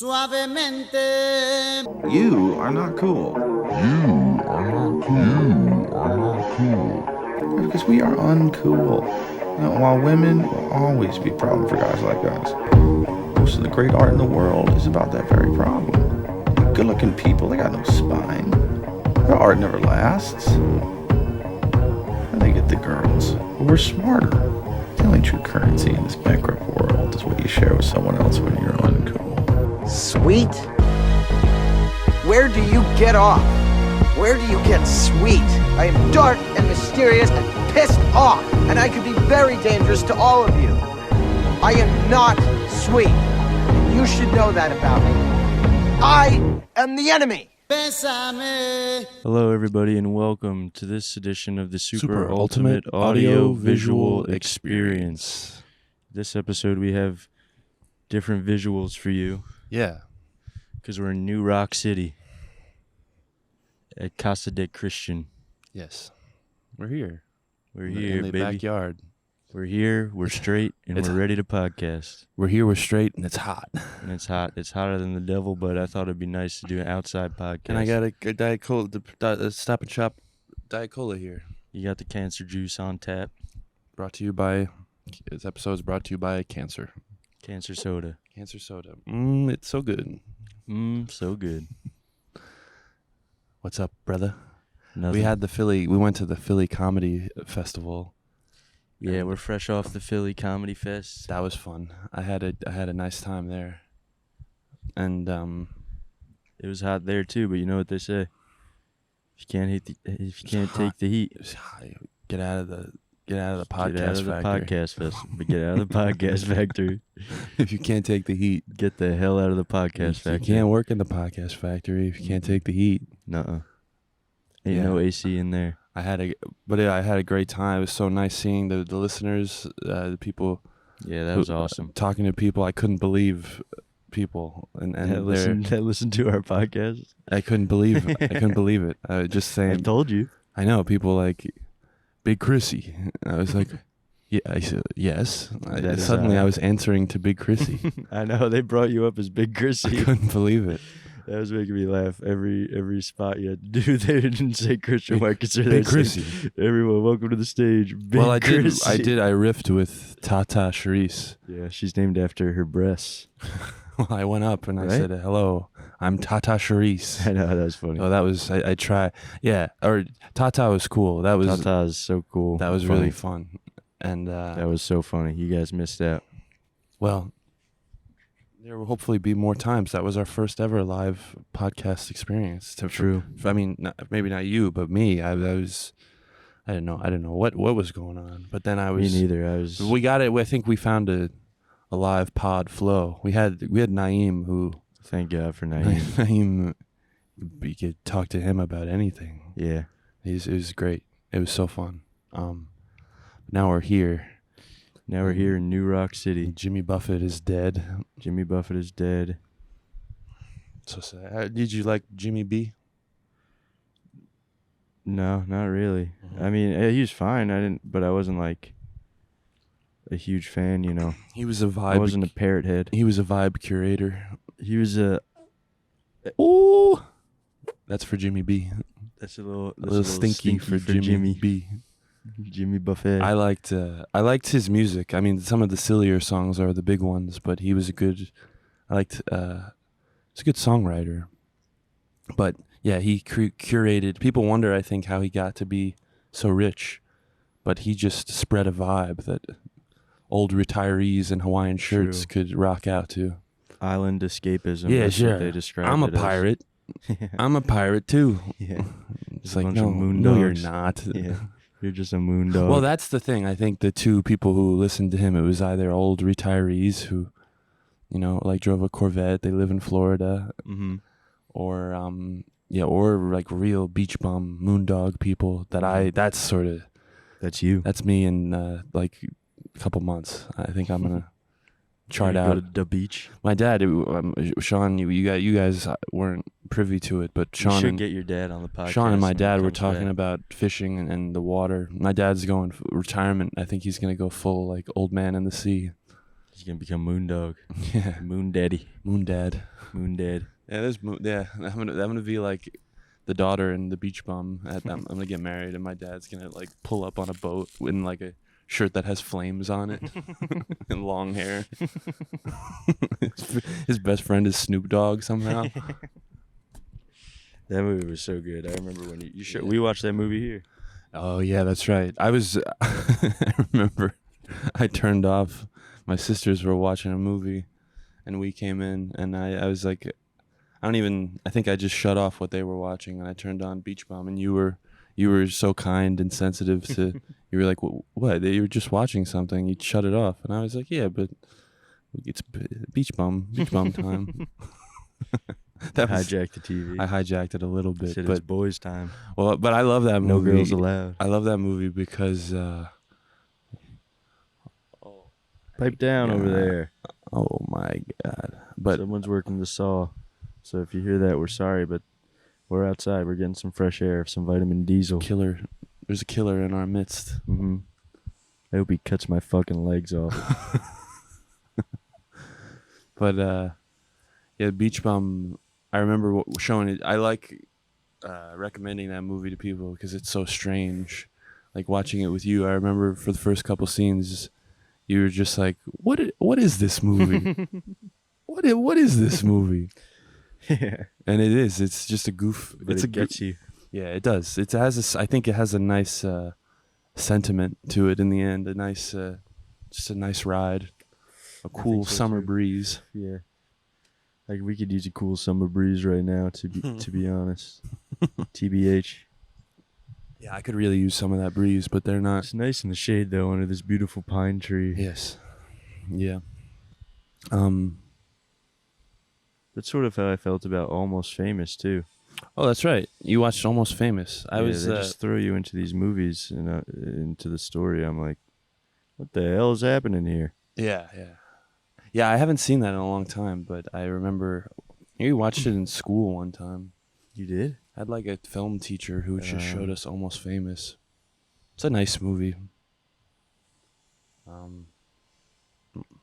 Suavemente. You are not cool. You are not cool. Because we are uncool. You know, while women will always be a problem for guys like us, most of the great art in the world is about that very problem. Good-looking people, they got no spine. Their art never lasts. And they get the girls who are smarter. The only true currency in this bankrupt world is what you share with someone else when you're uncool. Sweet? Where do you get off? Where do you get sweet? I am dark and mysterious and pissed off, and I could be very dangerous to all of you. I am not sweet. You should know that about me. I am the enemy. Hello, everybody, and welcome to this edition of the Super Ultimate Audio Visual Experience. This episode, we have different visuals for you. Yeah. Because we're in New Rock City at Comedic Christian. Yes. We're here. We're here, in the baby. backyard. We're here, we're straight, and we're ready to podcast. We're here, we're straight, and it's hot. And it's hot. It's hotter than the devil, but I thought it'd be nice to do an outside podcast. And I got a Diet Cola, Stop and Shop Diet Cola here. You got the cancer juice on tap. This episode's brought to you by Cancer. Cancer soda. Cancer soda. It's so good. So good. What's up, brother? Nothing. We went to the Philly Comedy Festival. Yeah, we're fresh off the Philly Comedy Fest. That was fun. I had a nice time there. And it was hot there too, but you know what they say. If you can't take the heat, it was hot. Get out of the podcast get out of the factory. podcast fest. But get out of the podcast factory. If you can't take the heat, Get the hell out of the podcast factory. You can't work in the podcast factory if you can't take the heat. Nuh-uh. Ain't no AC in there. I had a great time. It was so nice seeing the listeners, the people. Yeah, that was awesome. Talking to people, I couldn't believe people and that listened to our podcast. I couldn't believe it. I was just saying. I told you. I know people like Big Chrissy. I was like, yeah. I said yes. Suddenly, I was answering to Big Chrissy. I know they brought you up as Big Chrissy. I couldn't believe it. That was making me laugh. Every spot you had to do, they didn't say Christian Marcus. Big Chrissy. Everyone, welcome to the stage. Big Well, I Chrissy. did. I riffed with Tata Charisse. Yeah, she's named after her breasts. Well, I went up and I said, "Hello, I'm Tata Charisse." I know, that was funny. So that was I try. Yeah, or Tata was cool. Tata is so cool. That was really fun. And that was so funny. You guys missed out. Well, there will hopefully be more times. That was our first ever live podcast experience. True. I mean, maybe not you, but me. I didn't know what was going on. But then Me neither. We got it. I think we found a live pod flow. We had Naeem, who. Thank God for Naeem. Naeem, you could talk to him about anything. Yeah. It was great. It was so fun. Now we're here. Now we're here in New Rock City. Jimmy Buffett is dead. Jimmy Buffett is dead. So sad. Did you like Jimmy B? No, not really. Mm-hmm. I mean, he was fine. But I wasn't like a huge fan, you know. He was a vibe. I wasn't a parrot head. He was a vibe curator. He was a. Oh, that's for Jimmy B. That's a little stinky for Jimmy B. Jimmy Buffett. I liked his music. I mean, some of the sillier songs are the big ones, but he was a good. He's a good songwriter. But yeah, he curated. People wonder, I think, how he got to be so rich, but he just spread a vibe that old retirees in Hawaiian shirts could rock out to. Island escapism. Yeah, that's sure. what they described I'm a it as. pirate. I'm a pirate too. Yeah. It's a like, bunch of moon no, you're dogs. not. Yeah. You're just a moon dog. Well, that's the thing. I think the two people who listened to him, it was either old retirees who, like drove a Corvette. They live in Florida, mm-hmm. or or like real beach bum moondog people. That's you. That's me in like a couple months. I think I'm gonna try it Go out. to the beach. My dad, Sean, you guys weren't privy to it, but You should get your dad on the podcast. Sean and my when dad he were comes talking back. about fishing and the water. My dad's going retirement. I think he's going to go full like old man in the sea. He's gonna become Moondog. Yeah, Moon Daddy. Moon Dad. Moon Dad. Yeah, I'm gonna be like the daughter in the Beach Bum. I'm gonna get married, and my dad's gonna like pull up on a boat in like a shirt that has flames on it and long hair. His best friend is Snoop Dogg somehow. That movie was so good. I remember when we watched that movie here. Oh yeah, that's right. I remember I turned off. My sisters were watching a movie, and we came in, and I was like, I think I just shut off what they were watching, and I turned on Beach Bum, and you were so kind and sensitive to. You were like, what? You were just watching something. You'd shut it off, and I was like, yeah, but it's Beach Bum time. That hijacked the TV. I hijacked it a little bit, Said but it's boys' time. Well, but I love that movie. No girls allowed. I love that movie because. Pipe down over there. Oh my God! But Someone's working the saw. So if you hear that, we're sorry, but we're outside. We're getting some fresh air, some vitamin diesel. killer. There's a killer in our midst. Mm-hmm. I hope he cuts my fucking legs off. But yeah, Beach Bum. I remember showing it. I like recommending that movie to people because it's so strange. Like watching it with you, I remember for the first couple scenes, you were just like, "What is this movie? what is this movie?" Yeah, and it is. It's just a goof. but it gets you. Yeah, it does. It has. I think it has a nice sentiment to it in the end. A nice, just a nice ride. A cool so summer too. breeze. Yeah, like we could use a cool summer breeze right now. To be honest, TBH. Yeah, I could really use some of that breeze, but they're not. It's nice in the shade though, under this beautiful pine tree. Yes. Yeah. That's sort of how I felt about Almost Famous too. Oh, that's right. You watched Almost Famous. They just throw you into these movies and into the story. I'm like, what the hell is happening here? Yeah. Yeah, I haven't seen that in a long time, but I remember you watched it in school one time. You did? I had like a film teacher who just showed us Almost Famous. It's a nice movie.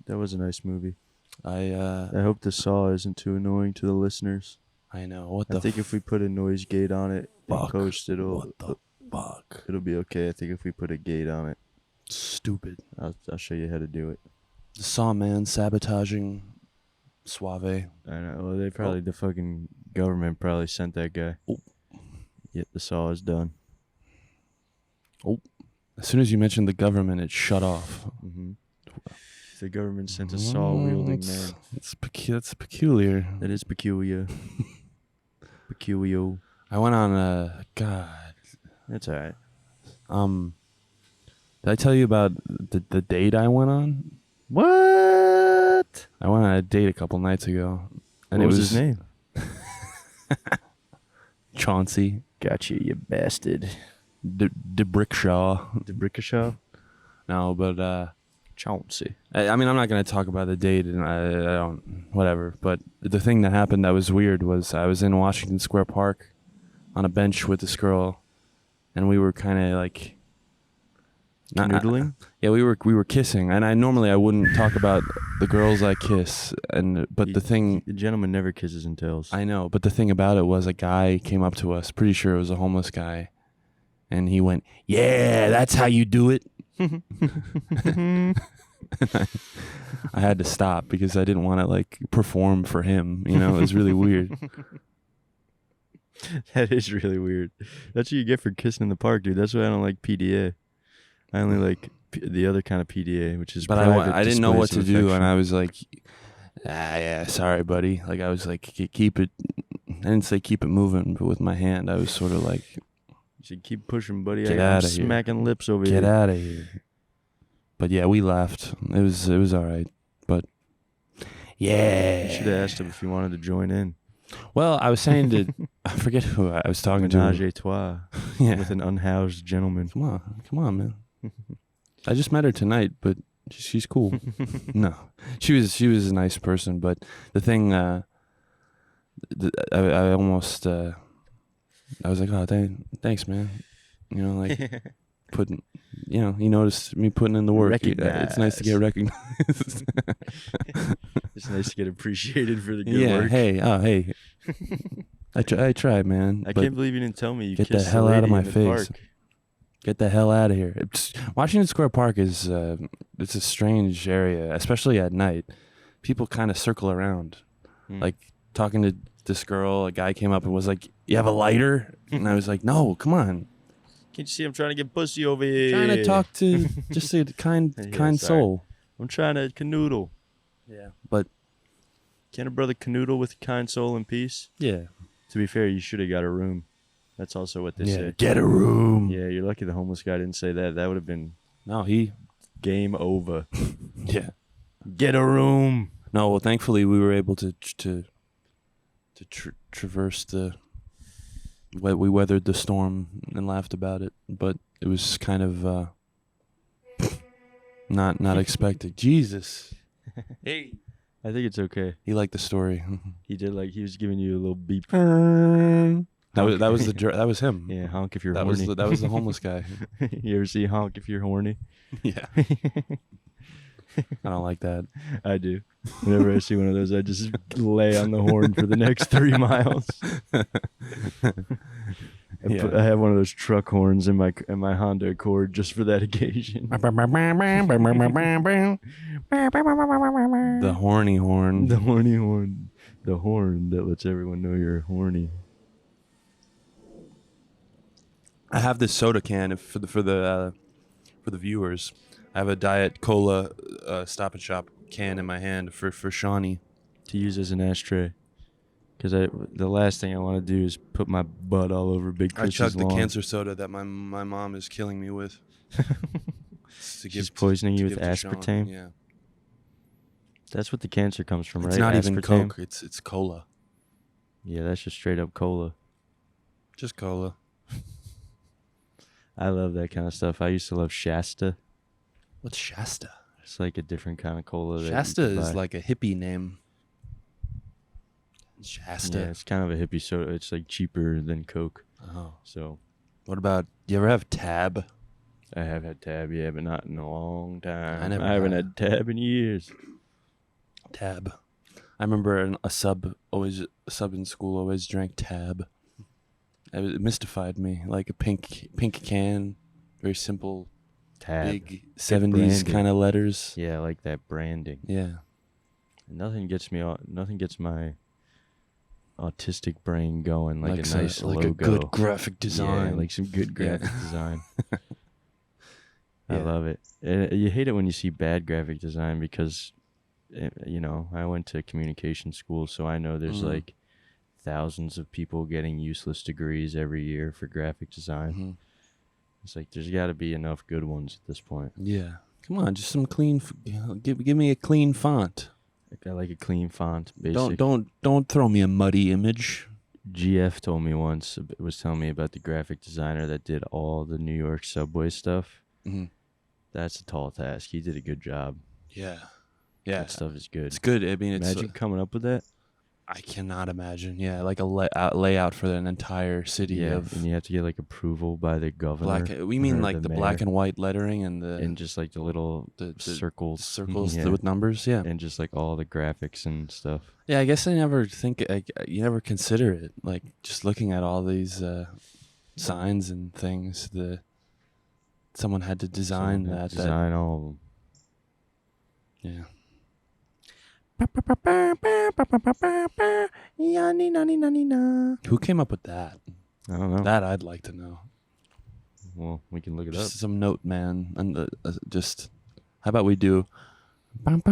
That was a nice movie. I hope the saw isn't too annoying to the listeners. I know. I think if we put a noise gate on it and fuck? post, What the fuck? it'll be okay. I think if we put a gate on it, Stupid. I'll show you how to do it. The Saw Man sabotaging Suave. I know. Well, the fucking government probably sent that guy. Oh. Yet the saw is done. Oh. As soon as you mentioned the government, it shut off. Mm-hmm. The government sent a saw-wielding man. That's peculiar. That is peculiar. Peculiar. I went on God. That's all right. Did I tell you about the date I went on? What? I went on a date a couple nights ago, and What it was was his name? Chauncey Got you bastard. DeBrickshaw. DeBrickashaw? No, but Chauncey. I mean, I'm not gonna talk about the date, and I don't, whatever. But the thing that happened that was weird was I was in Washington Square Park, on a bench with this girl, and we were kind of like. Noodling? Yeah, we were kissing, and I wouldn't talk about the girls I kiss, but the thing The gentleman never kisses and tells. I know, but the thing about it was a guy came up to us, pretty sure it was a homeless guy, and he went, "Yeah, that's how you do it." I had to stop because I didn't want to like perform for him. You know, it was really weird. That is really weird. That's what you get for kissing in the park, dude. That's why I don't like PDA. I only like the other kind of PDA, which is But private I didn't know what displays to of do, and affection. I was like, yeah, sorry, buddy. Like I was like, keep it. I didn't say keep it moving, but with my hand, I was sort of like, You should keep pushing, buddy. Get I'm outta here. smacking lips over get here. out of here. But yeah, we laughed. It was all right. But yeah, You should have asked him if he wanted to join in. well, I was saying to I forget who I was talking Menage to. a trois Yeah, with an unhoused gentleman. come on, man. I just met her tonight, but she's cool. No, she was a nice person, but the thing, I almost, I was like, oh, thanks, man. You know, like, putting, he noticed me putting in the work. It's nice to get recognized. It's nice to get appreciated for the good Yeah. work. Hey. I try, man. I but can't believe you didn't tell me you get kissed the hell out of lady my in the face. park. Get the hell out of here. Washington Square Park is it's a strange area, especially at night. People kind of circle around, like talking to this girl. A guy came up and was like, "You have a lighter?" And I was like, "No, come on." Can't you see I'm trying to get pussy over here? Trying to talk to just a kind sorry. soul. I'm trying to canoodle. Yeah, but Can a brother canoodle with a kind soul and peace? yeah. To be fair, you should have got a room. That's also what they say. Get a room. Yeah, you're lucky the homeless guy didn't say that. That would have been No, he. game over. Yeah. Get a room. No, well, thankfully we were able to traverse the. We weathered the storm and laughed about it, but it was kind of not expected. Jesus. Hey. I think it's okay. He liked the story. He did he was giving you a little beep. That was him. Yeah, honk if you're That horny. was the homeless guy. You ever see honk if you're horny? Yeah. I don't like that. I do. Whenever I see one of those, I just lay on the horn for the next 3 miles. I have one of those truck horns in my Honda Accord just for that occasion. The horny horn. The horny horn. The horn that lets everyone know you're horny. I have this soda can for the viewers. I have a Diet Cola Stop and Shop can in my hand for Shawnee To use as an ashtray. Because the last thing I want to do is put my butt all over Big I Chris's chugged the lawn. cancer soda that my mom is killing me with. She's poisoning you with give to Sean. aspartame? Yeah. That's what the cancer comes from, right? It's not even Aspartame? Coke. It's cola. Yeah, that's just straight up cola. Just cola. I love that kind of stuff. I used to love Shasta. What's Shasta? It's like a different kind of cola. Shasta that you could is buy. like a hippie name. Shasta. Yeah, it's kind of a hippie soda. It's like cheaper than Coke. Oh. So What about, you ever have Tab? I have had Tab, yeah, but not in a long time. I never haven't have. had Tab in years. Tab. I remember a sub in school always drank Tab. It mystified me. Like a pink can, very simple, Tab. big 70s branding. kind of letters. Yeah, I like that branding. Yeah. Nothing gets my autistic brain going like a nice like logo. a good graphic design. Yeah, like some good graphic design. I Yeah. love it. You hate it when you see bad graphic design because, I went to communication school, so I know there's like thousands of people getting useless degrees every year for graphic design. Mm-hmm. It's like there's got to be enough good ones at this point. Yeah. Come on, just some clean. Give me a clean font. I like a clean font. Basic. Don't throw me a muddy image. GF told me once, was telling me about the graphic designer that did all the New York subway stuff. Mm-hmm. That's a tall task. He did a good job. Yeah. Yeah. That stuff is good. It's good. I mean, it's. Imagine coming up with that. I cannot imagine. Yeah, like a layout for an entire city Yeah, of and you have to get like approval by the governor. We mean or like the mayor, black and white lettering and and just like the little the circles, yeah. With numbers. Yeah. and just like all the graphics and stuff. Yeah, I guess I never think you never consider it, like just looking at all these signs and things. Someone had to design So, that. Design all of them. Yeah. Who came up with that? I don't know. That I'd like to know. Well, we can look it up. Just some note, man, and just how about we do? And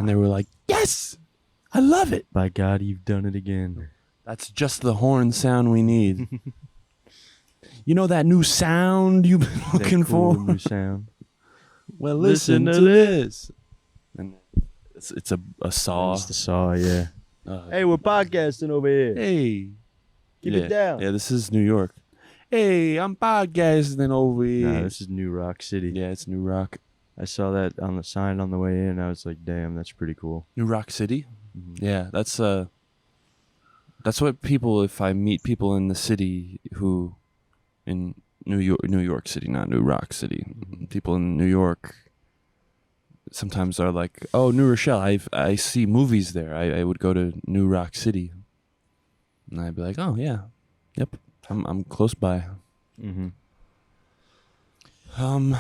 they were like, "Yes, I love it." By God, you've done it again. That's just the horn sound we need. You know that new sound you've been looking That cool for? new sound. Well, listen to this. And it's a saw. It's the saw, yeah. Uh, Hey, we're podcasting over here. hey. Keep Yeah. it down. Yeah, this is New York. Hey, I'm podcasting over here. Nah, this is New Rock City. Yeah, it's New Rock. I saw that on the sign on the way in. I was like, damn, that's pretty cool. New Rock City? Mhm. Yeah, that's That's what people. If I meet people in the city who, in New York City, not New Rock City, people in New York. Sometimes are like, oh, New Rochelle. I see movies there. I would go to New Rock City, and I'd be like, oh yeah, yep, I'm close by. Mm-hmm.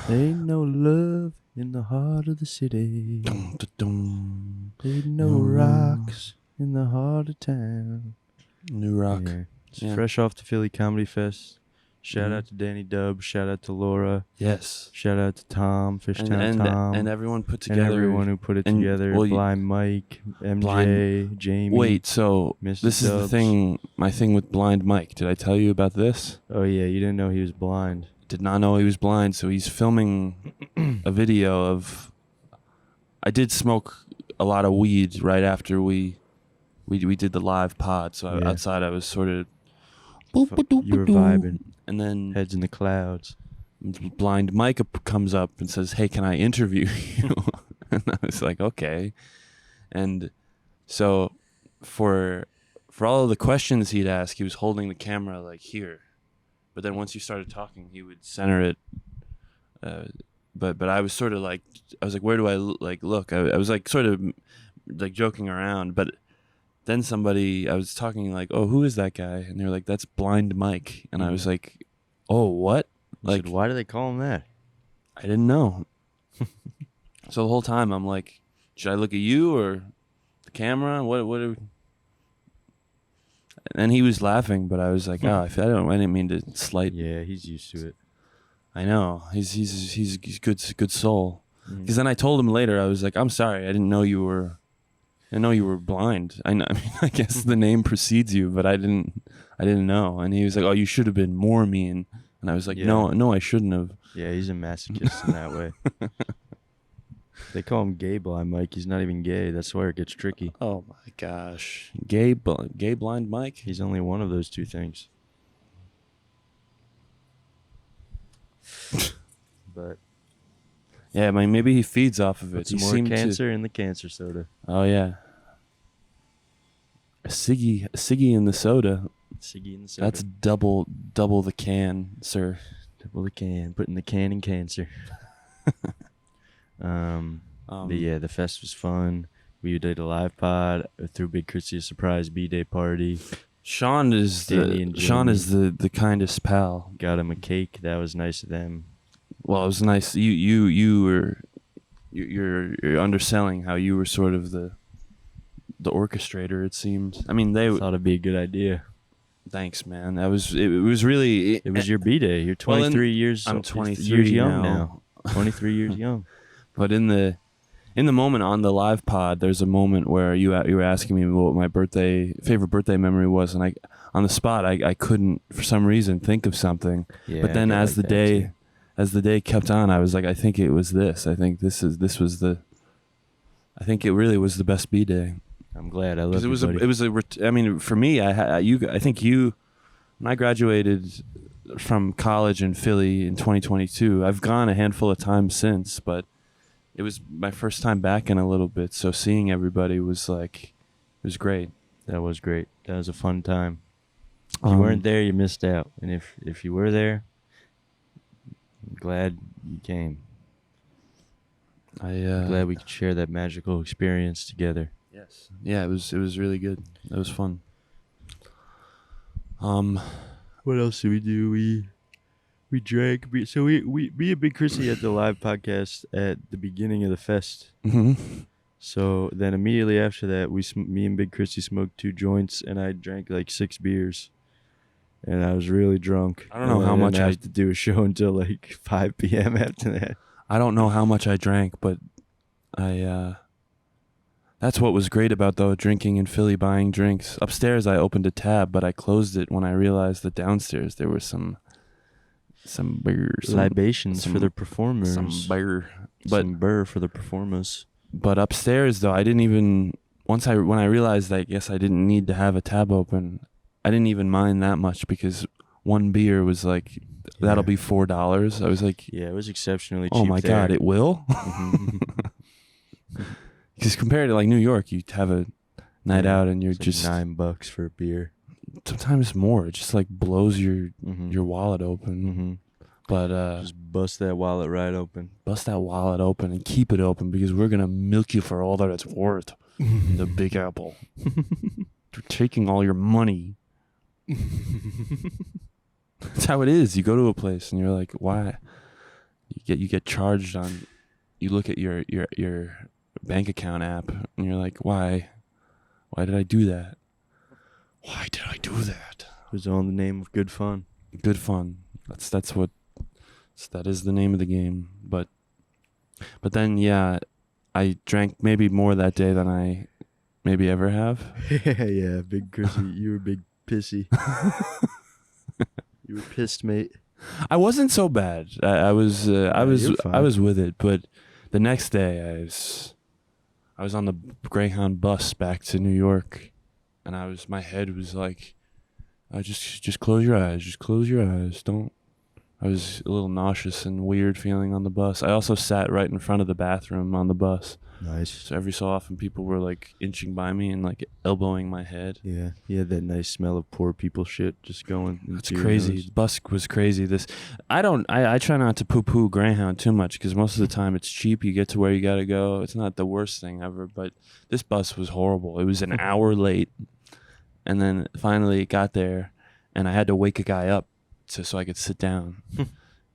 Ain't no love in the heart of the city. Ain't no rocks in the heart of town. New Rock. Yeah. Yeah. Fresh off the Philly Comedy Fest. Shout out to Danny Dub. Shout out to Laura. Yes. Shout out to Tom, Fishtown Tom. And everyone put together. And everyone who put it together. Well, Blind Mike, MJ, Jamie. Wait, so Mrs. this is the Dubs. thing, my thing with Blind Mike. Did I tell you about this? Oh, yeah, you didn't know he was blind. Did not know he was blind, so he's filming a video of... I did smoke a lot of weed right after we did the live pod, so Yeah. outside I was sort of... You were vibing. And then Heads in the clouds. Blind Mike comes up and says, hey, can I interview you? And I was like, okay. And so for all of the questions he'd ask, he was holding the camera like here. But then once you started talking, he would center it. But I was sort of like, I was like, where do I look? I was like sort of like joking around. But then I was talking like, oh, who is that guy? And they're like, that's Blind Mike. And I was like, oh, what? Like, why do they call him that? I didn't know. So the whole time I'm like, should I look at you or the camera? What? And he was laughing, but I was like, oh, I didn't mean to slight. Yeah, he's used to it. I know. He's good soul. Because then I told him later, I was like, I'm sorry, I didn't know you were blind. I mean, I guess the name precedes you, but I didn't know. And he was like, oh, you should have been more mean. And I was like, no, I shouldn't have. Yeah, he's a masochist in that way. They call him gay blind Mike. He's not even gay. That's where it gets tricky. Oh my gosh, gay blind Mike. He's only one of those two things. But yeah, I mean, maybe he feeds off of it. put some more cancer in the cancer soda. Oh yeah, a ciggy in the soda. Siggy in the soda. That's double the can, sir. Double the can. Putting the can in cancer. But yeah, the fest was fun. We did a live pod, threw Big Chrissy a surprise B-Day party. Sean is the kindest pal. Got him a cake. That was nice of them. Well, it was nice. You're underselling how you were sort of the orchestrator. It seemed. I mean, they thought it'd be a good idea. Thanks, man. It was really. It was your B-Day. You're 23 years. I'm 23 years young now. 23 years young. But in the moment on the live pod, there's a moment where you were asking me what my favorite birthday memory was, and on the spot I couldn't for some reason think of something. Yeah, but then as the day kept on, I was like, I think it was this. I think I think it really was the best B-Day. I'm glad. I love it. It was I mean, for me, I think you when I graduated from college in Philly in 2022. I've gone a handful of times since, but it was my first time back in a little bit, so seeing everybody was great. That was great. That was a fun time. If you weren't there, you missed out. And if you were there, I'm glad you came. Glad we could share that magical experience together. Yes. Yeah, it was really good. It was fun. What else did we do? We drank. So we and Big Chrissy had the live podcast at the beginning of the fest. Mm-hmm. So then immediately after that, me and Big Chrissy smoked 2 joints, and I drank like 6 beers, and I was really drunk. I don't know how much I have to do a show until like 5 p.m. after that. I don't know how much I drank, but that's what was great about drinking in Philly, buying drinks. Upstairs, I opened a tab, but I closed it when I realized that downstairs there were some beer, libations for the performers. Some beer, some beer for the performers. But upstairs, though, I didn't even when I realized that I guess I didn't need to have a tab open, I didn't even mind that much because one beer was like that'll be $4. I was like, yeah, it was exceptionally cheap. Oh my God, it will. Because compared to like New York, you have night out, and you're It's like just $9 for a beer. sometimes more. It just like blows your Mm-hmm. wallet open. But Just bust that wallet right open. bust that wallet open and keep it open, because we're gonna milk you for all that it's worth. The Big Apple. They're taking all your money. That's how it is. You go to a place and you're like, why? You get charged on. You look at your bank account app and you're like, why? Why did I do that? Why did I do that? It was all in the name of good fun. Good fun. That is the name of the game. But then, yeah, I drank maybe more that day than I maybe ever have. Yeah, Big Chrissy. You were big pissy. You were pissed, mate. I wasn't so bad. I was you're fine. I was with it, but the next day I was on the Greyhound bus back to New York, and my head was like, just close your eyes, just close your eyes. Don't. I was a little nauseous and weird feeling on the bus. I also sat right in front of the bathroom on the bus. Nice. So every so often people were like inching by me and like elbowing my head. Yeah, you had that nice smell of poor people shit just going. That's into your crazy. nose. The bus was crazy. I try not to poo-poo Greyhound too much, because most of the time it's cheap. You get to where you got to go. It's not the worst thing ever, but this bus was horrible. It was an hour late, and then finally it got there, and I had to wake a guy up so I could sit down.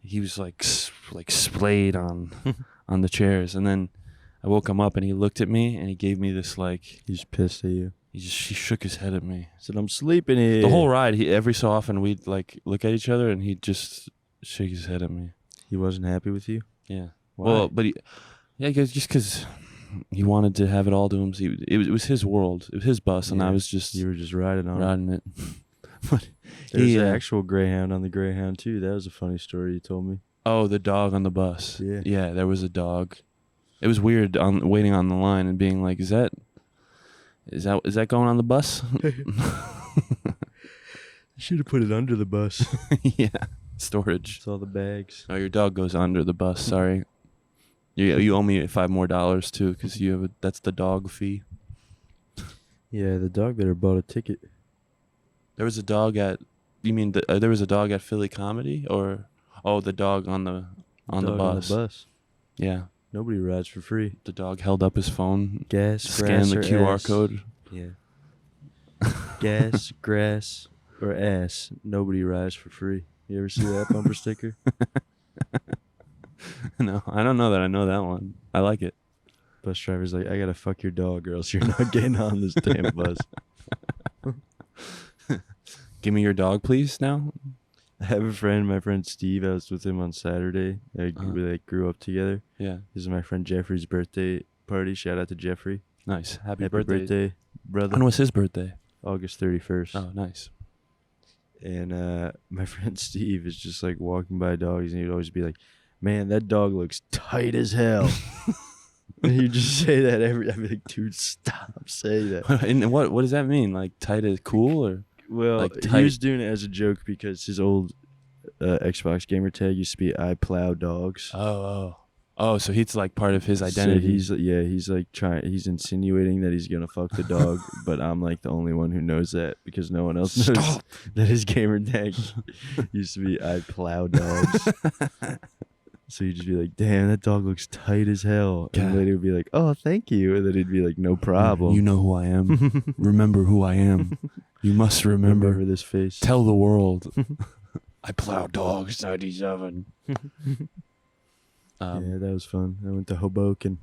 He was like splayed on the chairs, and then I woke him up and he looked at me and he gave me this like, He's pissed at you. he shook his head at me. Said, "I'm sleeping here." The whole ride, every so often we'd like look at each other and he'd just shake his head at me. He wasn't happy with you. Yeah. Why? Well, but just because he wanted to have it all to him. It was his world. It was his bus, and I Yeah, was just You were just riding on it. riding it. But There's an actual Greyhound on the Greyhound too. That was a funny story you told me. oh, the dog on the bus. Yeah. Yeah, there was a dog. It was weird waiting on the line and being like, is that going on the bus? Should have put it under the bus. Yeah. Storage. It's all the bags. Oh, your dog goes under the bus. Sorry. You owe me $5 more too, because that's the dog fee. Yeah, the dog better bought a ticket. There was a dog at. You mean there was a dog at Philly Comedy, or the dog on the Dog bus? On the bus. Yeah, Nobody rides for free. the dog held up his phone, Gas, scanned grass, the or QR ass. code. Yeah. Gas, grass, or ass. Nobody rides for free. You ever see that bumper sticker? No, I don't know that I know that one. I like it. Bus driver's like, I gotta fuck your dog, or else you're not getting on this damn bus. Give me your dog, please. Now. I have a friend, my friend Steve. I was with him on Saturday. We grew up together. Yeah. This is my friend Jeffrey's birthday party. Shout out to Jeffrey. Nice. Happy Happy birthday, brother. When was his birthday? August 31st. Oh, nice. And my friend Steve is just like walking by dogs, and he'd always be like, "Man, that dog looks tight as hell." And he'd just say that I'd be like, "Dude, stop saying that." And what does that mean? Like tight is cool, or Well, like he tight? was doing it as a joke because his old Xbox gamer tag used to be "I plow dogs." Oh, so he's like part of his identity. So he's like he's insinuating that he's gonna fuck the dog, but I'm like the only one who knows that because no one else knows Stop. that his gamer tag used to be "I plow dogs." So he'd just be like, "Damn, that dog looks tight as hell," and God. later would be like, "Oh, thank you," and then he'd be like, "No problem." You know who I am. Remember who I am. You must remember. this face. Tell the world. I plow dogs 97. Yeah, that was fun. I went to Hoboken.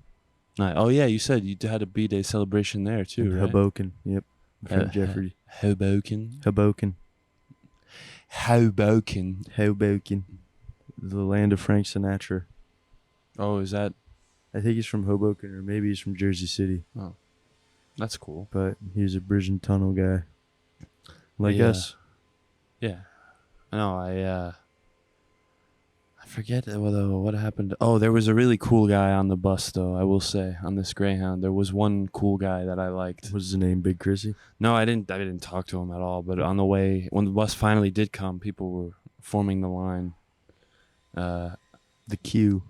Oh yeah, you said you had a B-Day celebration there too, In right? Hoboken. Yep. From Jeffrey. Hoboken. Hoboken. Hoboken. Hoboken. The land of Frank Sinatra. Oh, is that? I think he's from Hoboken, or maybe he's from Jersey City. Oh, that's cool. But he's a bridge and tunnel guy. Like Yeah. us. Yeah. No, I forget what happened. Oh, there was a really cool guy on the bus, though, I will say, on this Greyhound. There was one cool guy that I liked. What's his name? Big Chrissy? No, I didn't talk to him at all, but on the way, when the bus finally did come, people were forming the line. The Q.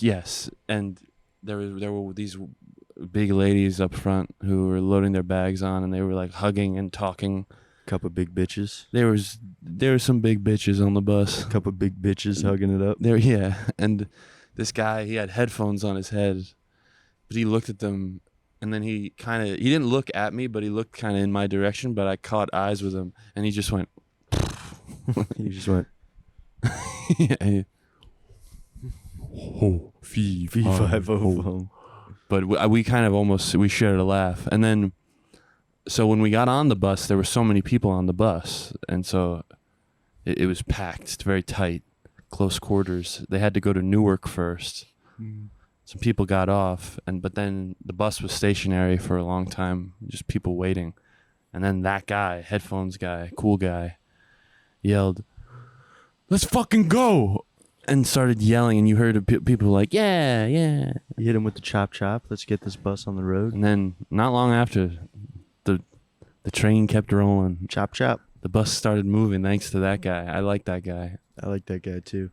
Yes, and there were these big ladies up front who were loading their bags on, and they were like hugging and talking. Couple big bitches. There were some big bitches on the bus. Couple big bitches hugging it up. Yeah, and this guy, he had headphones on his head, but he looked at them, and then he didn't look at me, but he looked kind of in my direction, but I caught eyes with him, and he just went. He just went. Yeah, Fee 5 But we kind of we shared a laugh, and then. So when we got on the bus, there were so many people on the bus, and so it was packed. It's very tight, close quarters. They had to go to Newark first. Some people got off, but then the bus was stationary for a long time, just people waiting. And then that guy, headphones guy, cool guy, yelled, "Let's fucking go!" and started yelling, and you heard people like, "Yeah, yeah." You hit him with the chop chop. Let's get this bus on the road. And then not long after, the train kept rolling. Chop chop. The bus started moving thanks to that guy. I like that guy. I like that guy too.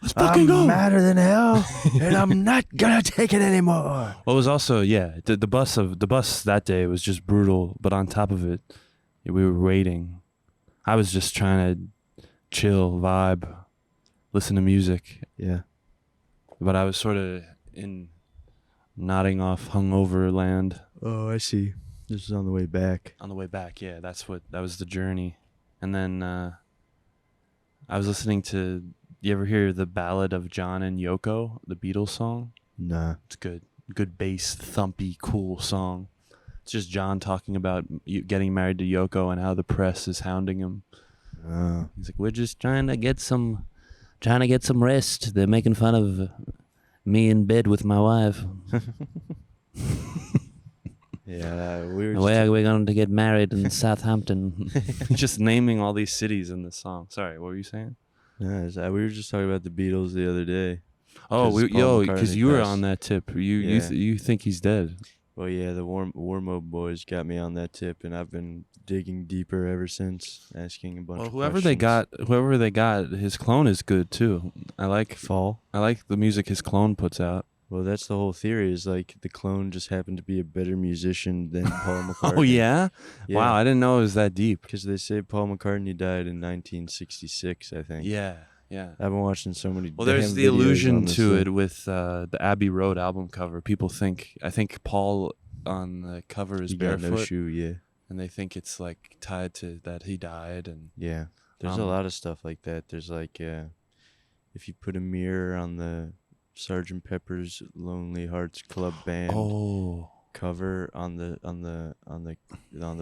Let's fucking go. Madder than hell, and I'm not gonna take it anymore. Well, it was also the bus that day was just brutal. But on top of it, we were waiting. I was just trying to chill, vibe, listen to music. Yeah. But I was sort of in nodding off hungover land. Oh, I see. This is on the way back. On the way back, yeah, that was the journey. And then I was listening to, you ever hear the Ballad of John and Yoko, the Beatles song? Nah. It's good. Good bass, thumpy, cool song. It's just John talking about getting married to Yoko and how the press is hounding him. He's like, we're just trying to get some rest. They're making fun of me in bed with my wife. Yeah, where are we going to get married in Southampton? Just naming all these cities in the song. Sorry, what were you saying? Yeah, we were just talking about the Beatles the other day. Oh, because you were on that tip. Yeah. You think he's dead? Well, yeah, the Warmo boys got me on that tip, and I've been digging deeper ever since, asking a bunch of whoever questions. they got, his clone is good too. I like Fall. I like the music his clone puts out. Well, that's the whole theory, is like the clone just happened to be a better musician than Paul McCartney. Oh, yeah? Wow, I didn't know it was that deep. Because they say Paul McCartney died in 1966, I think. Yeah. I've been watching so many. Well, there's the allusion to it with the Abbey Road album cover. People I think Paul on the cover is barefoot. No shoe, yeah. And they think it's like tied to that he died. And yeah, there's a lot of stuff like that. There's like, if you put a mirror on the Sgt. Pepper's Lonely Hearts Club Band cover on the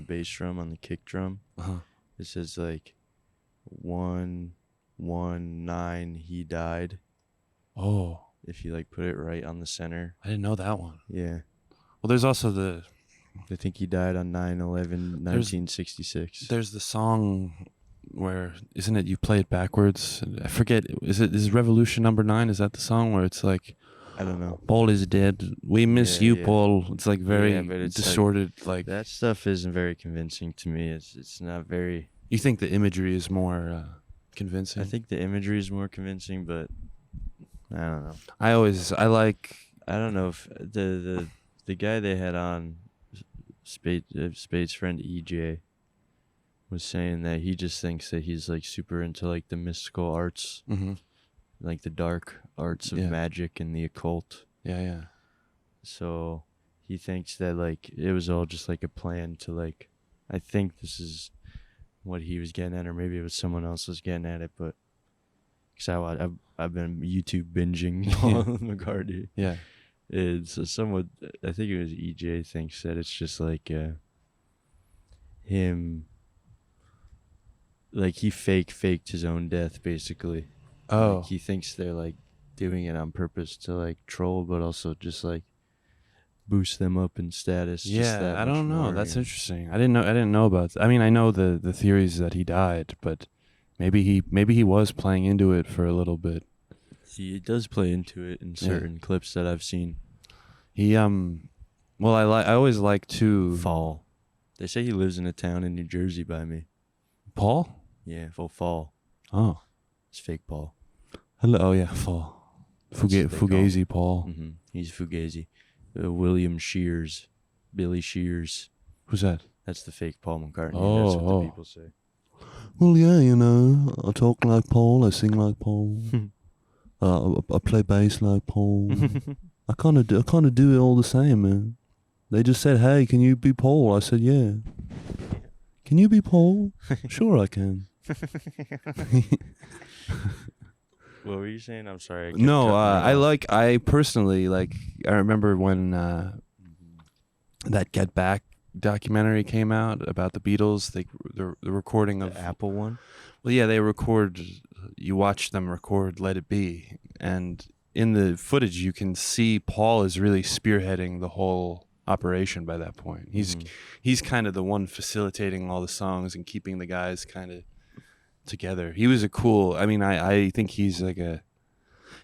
bass drum, on the kick drum, it says like 119 he died. Oh, if you like put it right on the center. I didn't know that one. Yeah. Well, there's also I think he died on 9/11/1966. There's the song where, isn't it, you play it backwards? I forget. Is Revolution Number 9? Is that the song where it's like, I don't know. Paul is dead. We miss you, Paul. It's like very but it's distorted. Like that stuff isn't very convincing to me. It's not very. You think the imagery is more convincing? I think the imagery is more convincing, but I don't know. I don't know if the guy they had on, Spade's friend EJ, was saying that he just thinks that he's like super into like the mystical arts, like the dark arts of magic and the occult. Yeah. So he thinks that like it was all just like a plan to like, I think this is what he was getting at, or maybe it was someone else was getting at it, but because I've been YouTube binging Paul McCartney. Yeah. It's somewhat, I think it was EJ thinks that it's just like him, like he faked his own death basically. Oh. Like he thinks they're like doing it on purpose to like troll, but also just like boost them up in status. Yeah, I don't know. That's interesting. I didn't know about that. I mean, I know the theories that he died, but maybe he was playing into it for a little bit. He does play into it in certain clips that I've seen. He well, I always like to Fall. They say he lives in a town in New Jersey by me. Paul? Yeah, Fall. Oh, it's fake Paul. Hello. Oh yeah, Fall. Fugazi Paul. He's Fugazi. William Shears, Billy Shears. Who's that? That's the fake Paul McCartney. That's what Oh. the people say. Well, yeah, you know, I talk like Paul, I sing like Paul, I play bass like Paul. I kind of do it all the same, man. They just said, "Hey, can you be Paul?" I said, "Yeah." Can you be Paul? Sure, I can. What were you saying? I'm sorry. No, I personally I remember when that Get Back documentary came out about the Beatles. The recording of the Apple one. Well, yeah, they record. You watch them record "Let It Be," and in the footage, you can see Paul is really spearheading the whole operation. By that point, he's kind of the one facilitating all the songs and keeping the guys kind of together. He was a cool. I mean, I think he's like a.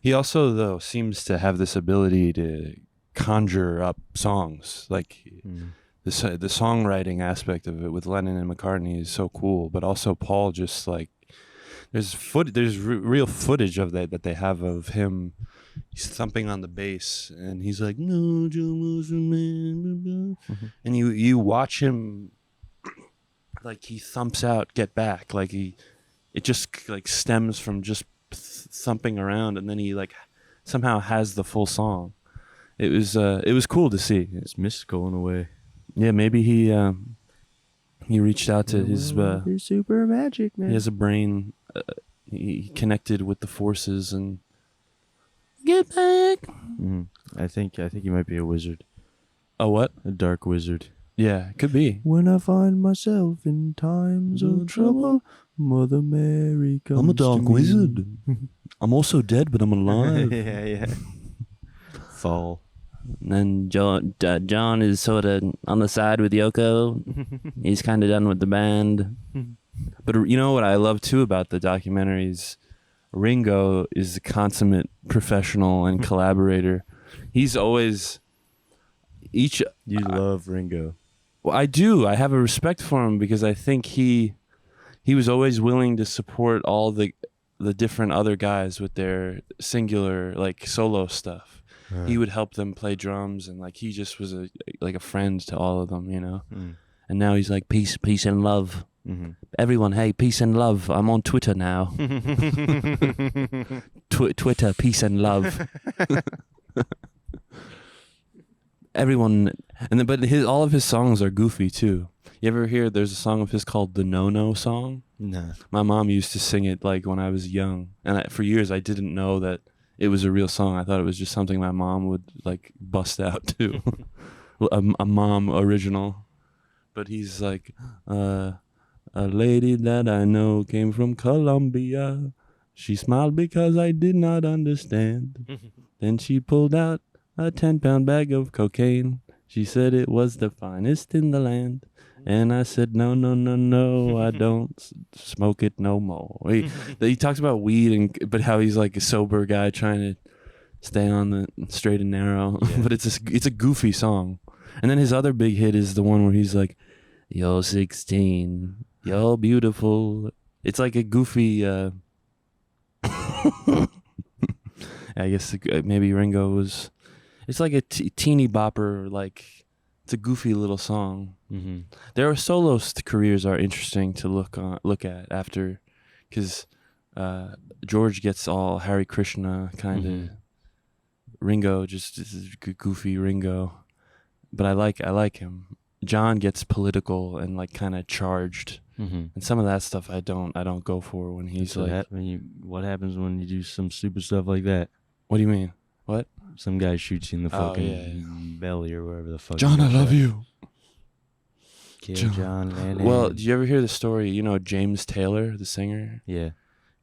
He also though seems to have this ability to conjure up songs. Like the songwriting aspect of it with Lennon and McCartney is so cool, but also Paul just like there's real footage of that they have of him. He's thumping on the bass and he's like, "No, Joe was a man," and you watch him like he thumps out "Get Back," like it just like stems from just thumping around, and then he like somehow has the full song. It was cool to see. It's mystical in a way. Yeah, maybe he reached out to his. He's super magic, man. He has a brain. He connected with the forces and get back. I think he might be a wizard. A what? A dark wizard. Yeah, could be. When I find myself in times of trouble, Mother Mary comes. I'm a dark to me. wizard. I'm also dead, but I'm alive. yeah. Fall. And John is sort of on the side with Yoko. He's kind of done with the band. But you know what I love too about the documentaries? Ringo is a consummate professional and collaborator. He's always You love Ringo. Well, I do. I have a respect for him because I think he was always willing to support all the different other guys with their singular like solo stuff. He would help them play drums, and like he just was a friend to all of them, you know. And now he's like peace and love. Everyone, hey, peace and love. I'm on Twitter now. Twitter, peace and love. Everyone, but all of his songs are goofy too. You ever hear? There's a song of his called the No song. Nah. My mom used to sing it like when I was young, and for years I didn't know that it was a real song. I thought it was just something my mom would like bust out to, a mom original. But he's like, a lady that I know came from Colombia. She smiled because I did not understand. Then she pulled out a 10-pound bag of cocaine. She said it was the finest in the land. And I said, no, I don't smoke it no more. He talks about weed, but how he's like a sober guy trying to stay on the straight and narrow. Yeah. But it's a goofy song. And then his other big hit is the one where he's like, "You're 16, you're beautiful." It's like a goofy. I guess maybe Ringo was. It's like a teeny bopper, like it's a goofy little song. Their soloist careers are interesting to look at after, because George gets all Hare Krishna kind of. Ringo just is a goofy Ringo, but I like him. John gets political and like kind of charged, and some of that stuff I don't go for when he's what happens when you do some stupid stuff like that? What do you mean? What? Some guy shoots you in the fucking belly or wherever the fuck. John, I love you. Kill John Lennon. Well, do you ever hear the story? You know James Taylor, the singer? Yeah.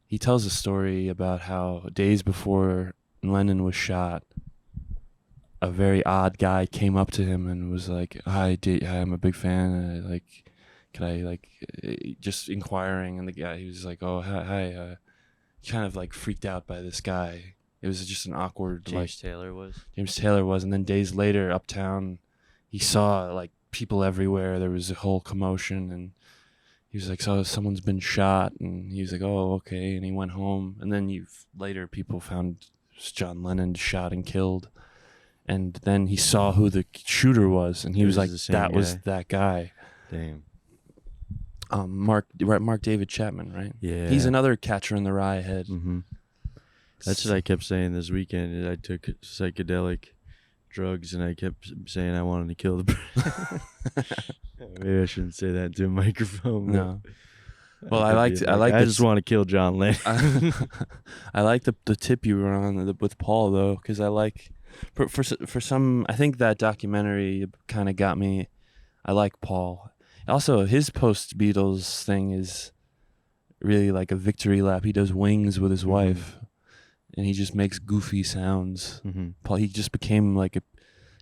He tells a story about how days before Lennon was shot, a very odd guy came up to him and was like, "Hi, I'm a big fan. Could I just inquiring?" And the guy, he was like, "Oh, hi." Kind of like freaked out by this guy. It was just an awkward. James Taylor was, and then days later, uptown, he saw like people everywhere. There was a whole commotion, and he was like, "So someone's been shot," and he was like, "Oh, okay," and he went home. And then later people found John Lennon shot and killed. and then he saw who the shooter was, and he was like, the same that was guy. that guy. Damn. Mark David Chapman, right? Yeah. He's another Catcher in the Rye head. Mm-hmm. That's what I kept saying this weekend. I took psychedelic drugs, and I kept saying I wanted to kill the person. Maybe I shouldn't say that into a microphone. No. Well, I just want to kill John Lennon. I like the tip you were on with Paul though, because I like for some. I think that documentary kind of got me. I like Paul. Also, his post Beatles thing is really like a victory lap. He does Wings with his wife, and he just makes goofy sounds. Mm-hmm. Paul, he just became like a.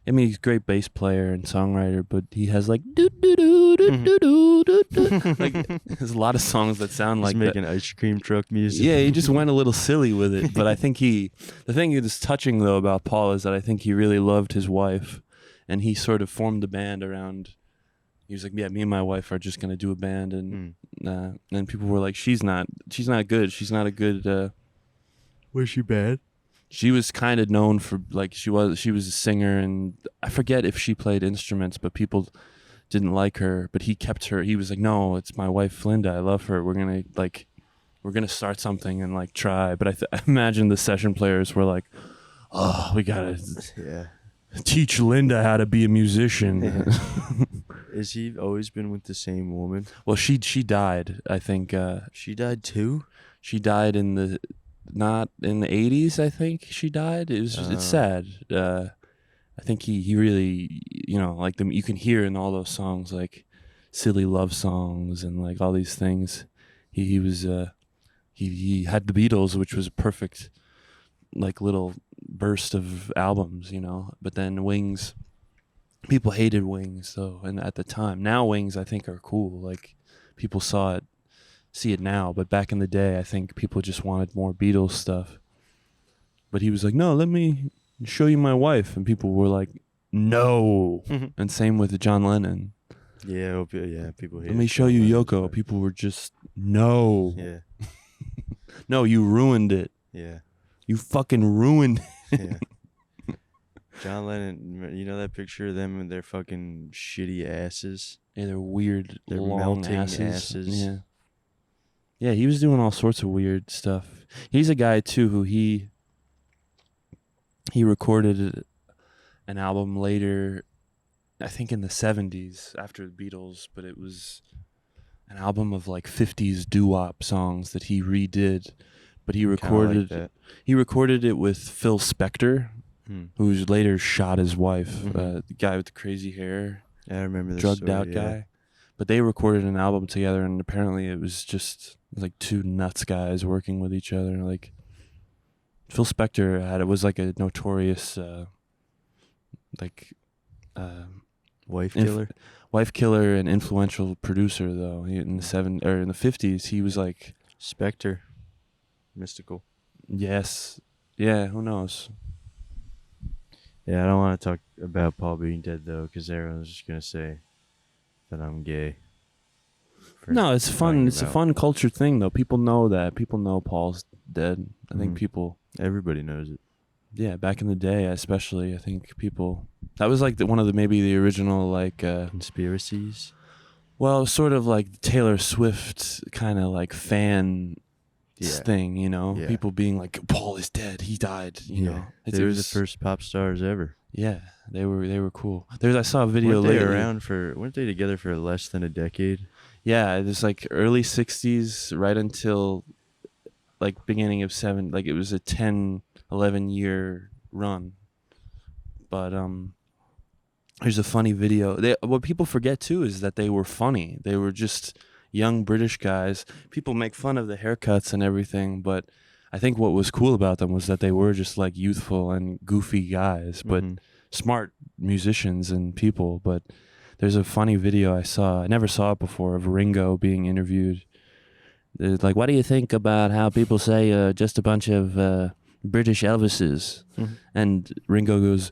I mean, he's a great bass player and songwriter, but he has like doo doo doo doo doo doo doo. Like there's a lot of songs that sound like He's making ice cream truck music. Yeah, he just went a little silly with it. But I think the thing that is touching though about Paul is that I think he really loved his wife, and he sort of formed the band around. He was like, yeah, me and my wife are just gonna do a band, and then people were like, she's not good. She's not a good. Was she bad? She was kind of known for like she was a singer, and I forget if she played instruments, but people didn't like her. But he kept her. He was like, no, it's my wife Linda. I love her. We're gonna start something and like try. But I imagine the session players were like, oh, we gotta teach Linda how to be a musician. Has he always been with the same woman? Well, she died. I think She died too? she died in the 80s. I think she died. It's sad. I think he really, like you can hear in all those songs, like silly love songs and like all these things. He was he had the Beatles, which was a perfect like little burst of albums, But then Wings, people hated Wings though, and at the time, now Wings I think are cool. Like people see it now, but back in the day, I think people just wanted more Beatles stuff. But he was like, no, let me show you my wife, and people were like, no. And same with John Lennon. Yeah, people hate Let me show you Yoko. People were just, no. Yeah. No, you ruined it. Yeah. You fucking ruined it. Yeah. John Lennon, you know that picture of them and their fucking shitty asses? Yeah, they're weird, They're long melting asses. Yeah. Yeah, he was doing all sorts of weird stuff. He's a guy too who he recorded an album later, I think in the 70s after the Beatles, but it was an album of like 50s doo-wop songs that he redid. But he recorded it with Phil Spector, who's later shot his wife, the guy with the crazy hair. Yeah, I remember this drugged story, out guy. But they recorded an album together, and apparently it was just like two nuts guys working with each other. Like Phil Spector was like a notorious wife killer and influential producer though. In the in the 50s, he was like Spector, mystical. Yes, yeah. Who knows? Yeah, I don't want to talk about Paul being dead though, because everyone's just gonna say that I'm gay. No, it's fun. It's a about- fun culture thing, though. People know that. People know Paul's dead. I think people. Everybody knows it. Yeah, back in the day, especially, I think people. That was like one of the original like. Conspiracies. Well, sort of like Taylor Swift kind of like fan thing, Yeah. People being like, Paul is dead. He died. You know. They were the first pop stars ever. Yeah, they were cool. I saw a video Weren't they later. weren't they together for less than a decade? Yeah, it was like early 60s right until like beginning of it was a 10, 11 year run. But there's a funny video. What people forget too is that they were funny. They were just young British guys. People make fun of the haircuts and everything, but I think what was cool about them was that they were just like youthful and goofy guys, but smart musicians and people. But there's a funny video I saw. I never saw it before, of Ringo being interviewed. It's like, what do you think about how people say just a bunch of British Elvises? And Ringo goes,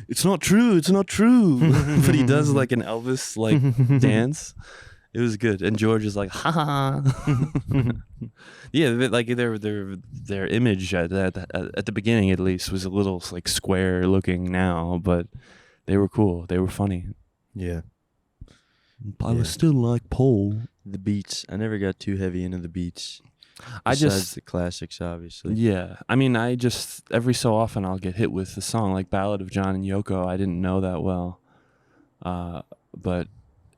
it's not true. But he does like an Elvis like dance. It was good, and George is like, ha ha. Yeah, like their image at the beginning at least was a little like square looking now, but they were cool. They were funny. Yeah. I was still like Paul. The beats. I never got too heavy into the beats. I Besides just the classics, obviously. Yeah, I mean, I just every so often I'll get hit with a song like Ballad of John and Yoko. I didn't know that well, but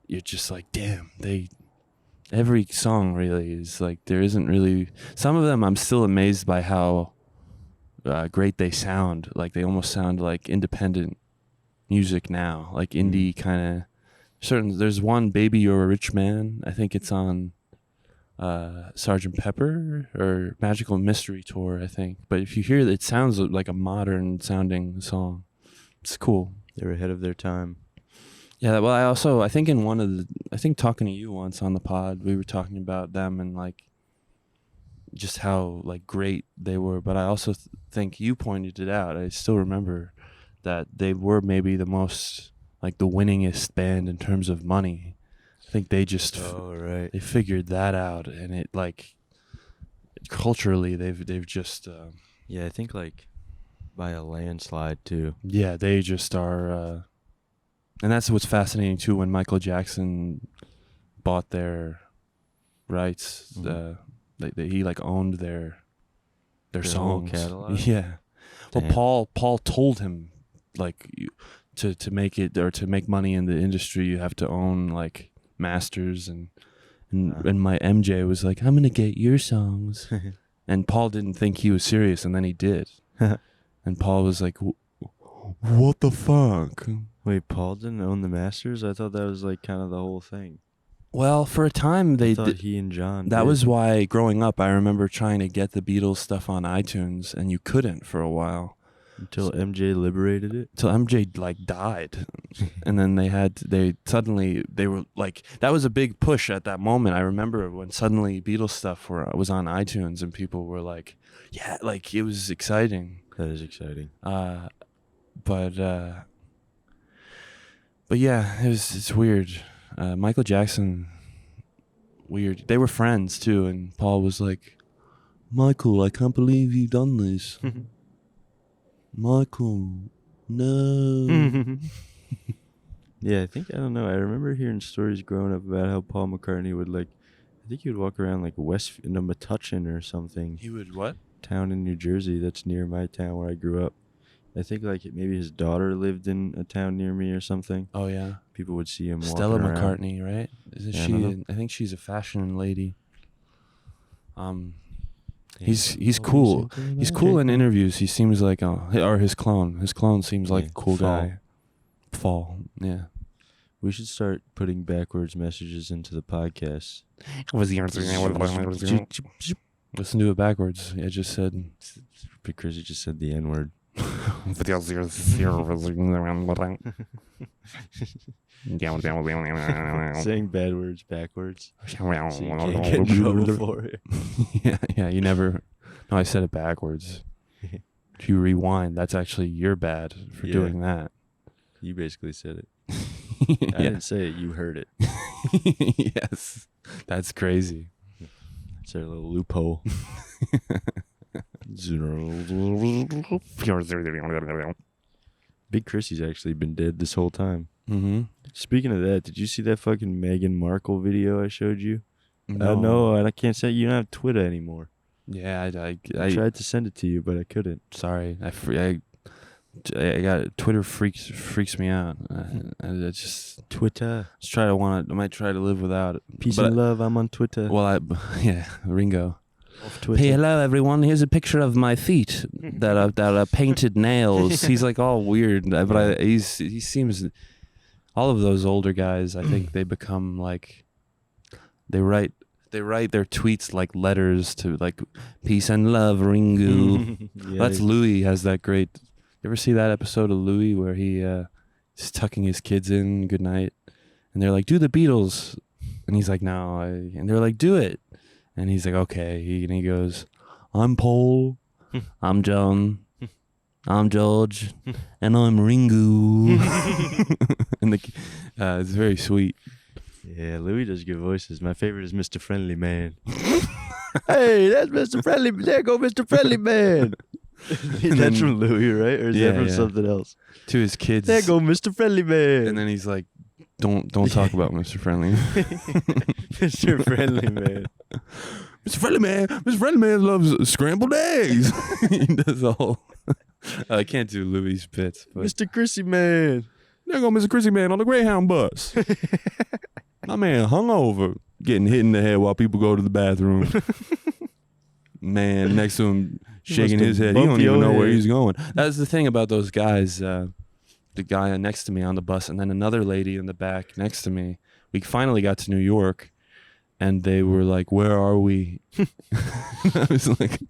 you're just like, damn, every song really is like, there isn't really, some of them I'm still amazed by how great they sound. Like they almost sound like independent music now, like indie kind of. There's one, Baby You're a Rich Man. I think it's on Sgt. Pepper or Magical Mystery Tour, I think. But if you hear it, it sounds like a modern sounding song. It's cool. They were ahead of their time. Yeah, well, I think talking to you once on the pod, we were talking about them and like just how like great they were. But I also think you pointed it out. I still remember that they were maybe the most like the winningest band in terms of money. I think they just they figured that out, and it like culturally they've just I think like by a landslide too. Yeah, they just are, and that's what's fascinating too. When Michael Jackson bought their rights, he like owned their songs catalog. Yeah. Damn. Well, Paul told him like to make it or to make money in the industry, you have to own like masters, and my MJ was like, I'm gonna get your songs, and Paul didn't think he was serious, and then he did, and Paul was like, what the fuck? Wait, Paul didn't own the masters? I thought that was like kind of the whole thing. Well, for a time they did. He and John. That did. was why growing up, I remember trying to get the Beatles stuff on iTunes, and you couldn't for a while. Until MJ liberated it? Till MJ like died. And then they were like, that was a big push at that moment. I remember when suddenly Beatles stuff was on iTunes and people were like, yeah, like it was exciting. That is exciting. But yeah, it's weird. Michael Jackson, weird. They were friends too, and Paul was like, Michael, I can't believe you've done this. Michael, no. Yeah, I don't know. I remember hearing stories growing up about how Paul McCartney would like, I think he would walk around like in a Metuchen or something. He would what? Town in New Jersey that's near my town where I grew up. I think like maybe his daughter lived in a town near me or something. Oh yeah. People would see him Stella walking around. McCartney, right? Isn't she? I think she's a fashion lady. He's cool. He's cool in interviews. He seems like or his clone. His clone seems like a cool guy. Fall. Yeah. We should start putting backwards messages into the podcast. Listen to it backwards. I just said. Because you just said the N-word. Saying bad words backwards. So you can't get in trouble for it. Yeah, you never. No, I said it backwards. If you rewind, that's actually you're bad for doing that. You basically said it. Yeah. I didn't say it, you heard it. Yes. That's crazy. It's our little loophole. Big Chrissy's actually been dead this whole time. Mm-hmm. Speaking of that, did you see that fucking Meghan Markle video I showed you? No. No, and I can't say you don't have Twitter anymore. Yeah, I tried to send it to you, but I couldn't. Sorry, I got Twitter freaks me out. I just Twitter. I might try to live without it. Peace and love. I'm on Twitter. Well, Ringo. Off Twitter. Hey, hello everyone. Here's a picture of my feet that are painted nails. He's like all weird, but he seems. All of those older guys, I think they become like, they write their tweets like letters to like peace and love, Ringo. That's Louis has that great. You ever see that episode of Louis where he's tucking his kids in good night, and they're like, do the Beatles, and he's like, no, and they're like, do it, and he's like, okay, and he goes, I'm Paul, I'm John, I'm George, and I'm Ringo. And it's very sweet. Yeah, Louis does good voices. My favorite is Mr. Friendly Man. Hey, that's Mr. Friendly. There go Mr. Friendly Man. That's from Louis, right? Or is that from something else? To his kids. There go Mr. Friendly Man. And then he's like, don't talk about Mr. Friendly. Mr. Friendly Man. Mr. Friendly Man. Mr. Friendly Man loves scrambled eggs. He does all. I can't do Louis' bits. But Mr. Chrissy Man. there go Mr. Chrissy Man on the Greyhound bus. My man hung over, getting hit in the head while people go to the bathroom. Man next to him shaking his head. He don't even know where he's going. That's the thing about those guys. The guy next to me on the bus and then another lady in the back next to me. We finally got to New York and they were like, where are we? I was like,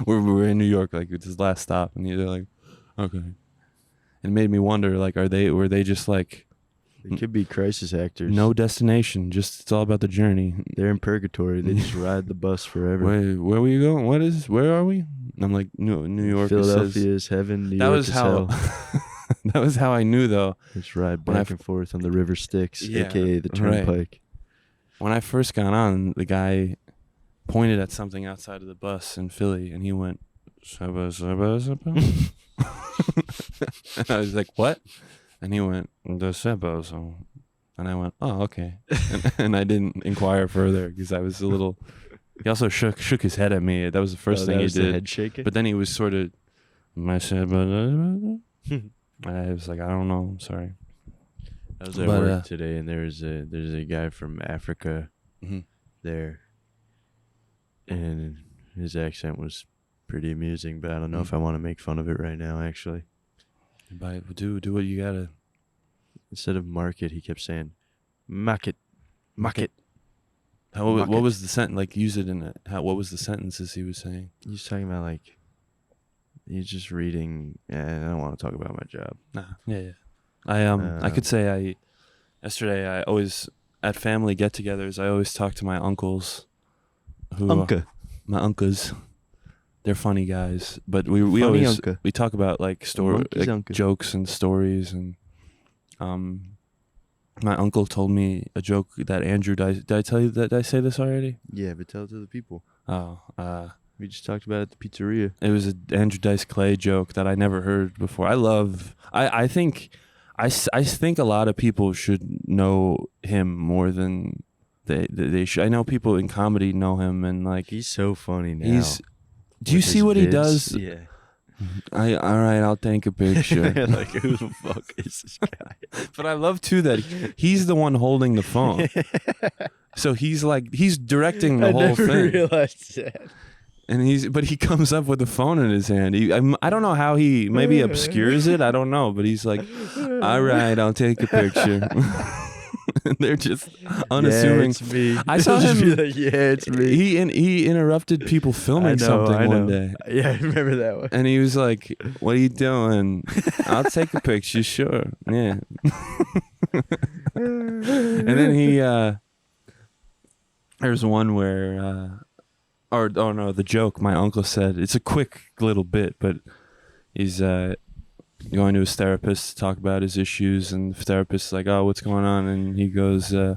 we're in New York. Like, it's his last stop. And they're like, okay. It made me wonder, like, were they just like, They could be crisis actors. no destination, just it's all about the journey. They're in purgatory. They just ride the bus forever. Where were you going? Where are we? And I'm like, New York. Philadelphia is heaven. New York is hell. That was how I knew, though. Just ride back and forth on the River Styx, Yeah, a.k.a. the right. Turnpike. When I first got on, the guy pointed at something outside of the bus in Philly, and he went, Saba, Saba, Saba. And I was like, what? And he went, the Saba song. And I went, oh, okay. And I didn't inquire further because I was a little... He also shook his head at me. That was the first thing he did. The head shaking? But then he was sort of... My Saba. I was like, I don't know. I'm sorry. I was at work today, and there's a guy from Africa there, and his accent was pretty amusing. But I don't know if I want to make fun of it right now. Actually, do what you gotta. Instead of market, he kept saying, "Market." What was the sentence? Like, use it in what was the sentences he was saying? He's talking about like, he's just reading. And I don't want to talk about my job. Nah. Yeah. I could say yesterday I always at family get-togethers I always talk to my uncles, my uncles. They're funny guys, but we always we talk about like jokes and stories and my uncle told me a joke that Andrew did I tell you that? Did I say this already? Yeah, but tell it to the people. We just talked about it at the pizzeria. It was an Andrew Dice Clay joke that I never heard before. I think a lot of people should know him more than they should. I know people in comedy know him, and like he's so funny now. Do you see what he does? Yeah. All right, I'll take a picture. Like, who the fuck is this guy? But I love too that he's the one holding the phone. So he's directing the whole thing. I never realized that. And he comes up with the phone in his hand. I don't know how he maybe obscures it. I don't know, but he's like, all right, I'll take a picture. And they're just unassuming. Yeah, it's me. I saw him. Like, yeah, it's me. He interrupted people filming something one day. Yeah, I remember that one. And he was like, "What are you doing? I'll take a picture, sure." Yeah. And then there's one where, the joke my uncle said. It's a quick little bit, but he's going to his therapist to talk about his issues, and the therapist's like, "Oh, what's going on?" And he goes, "Yeah,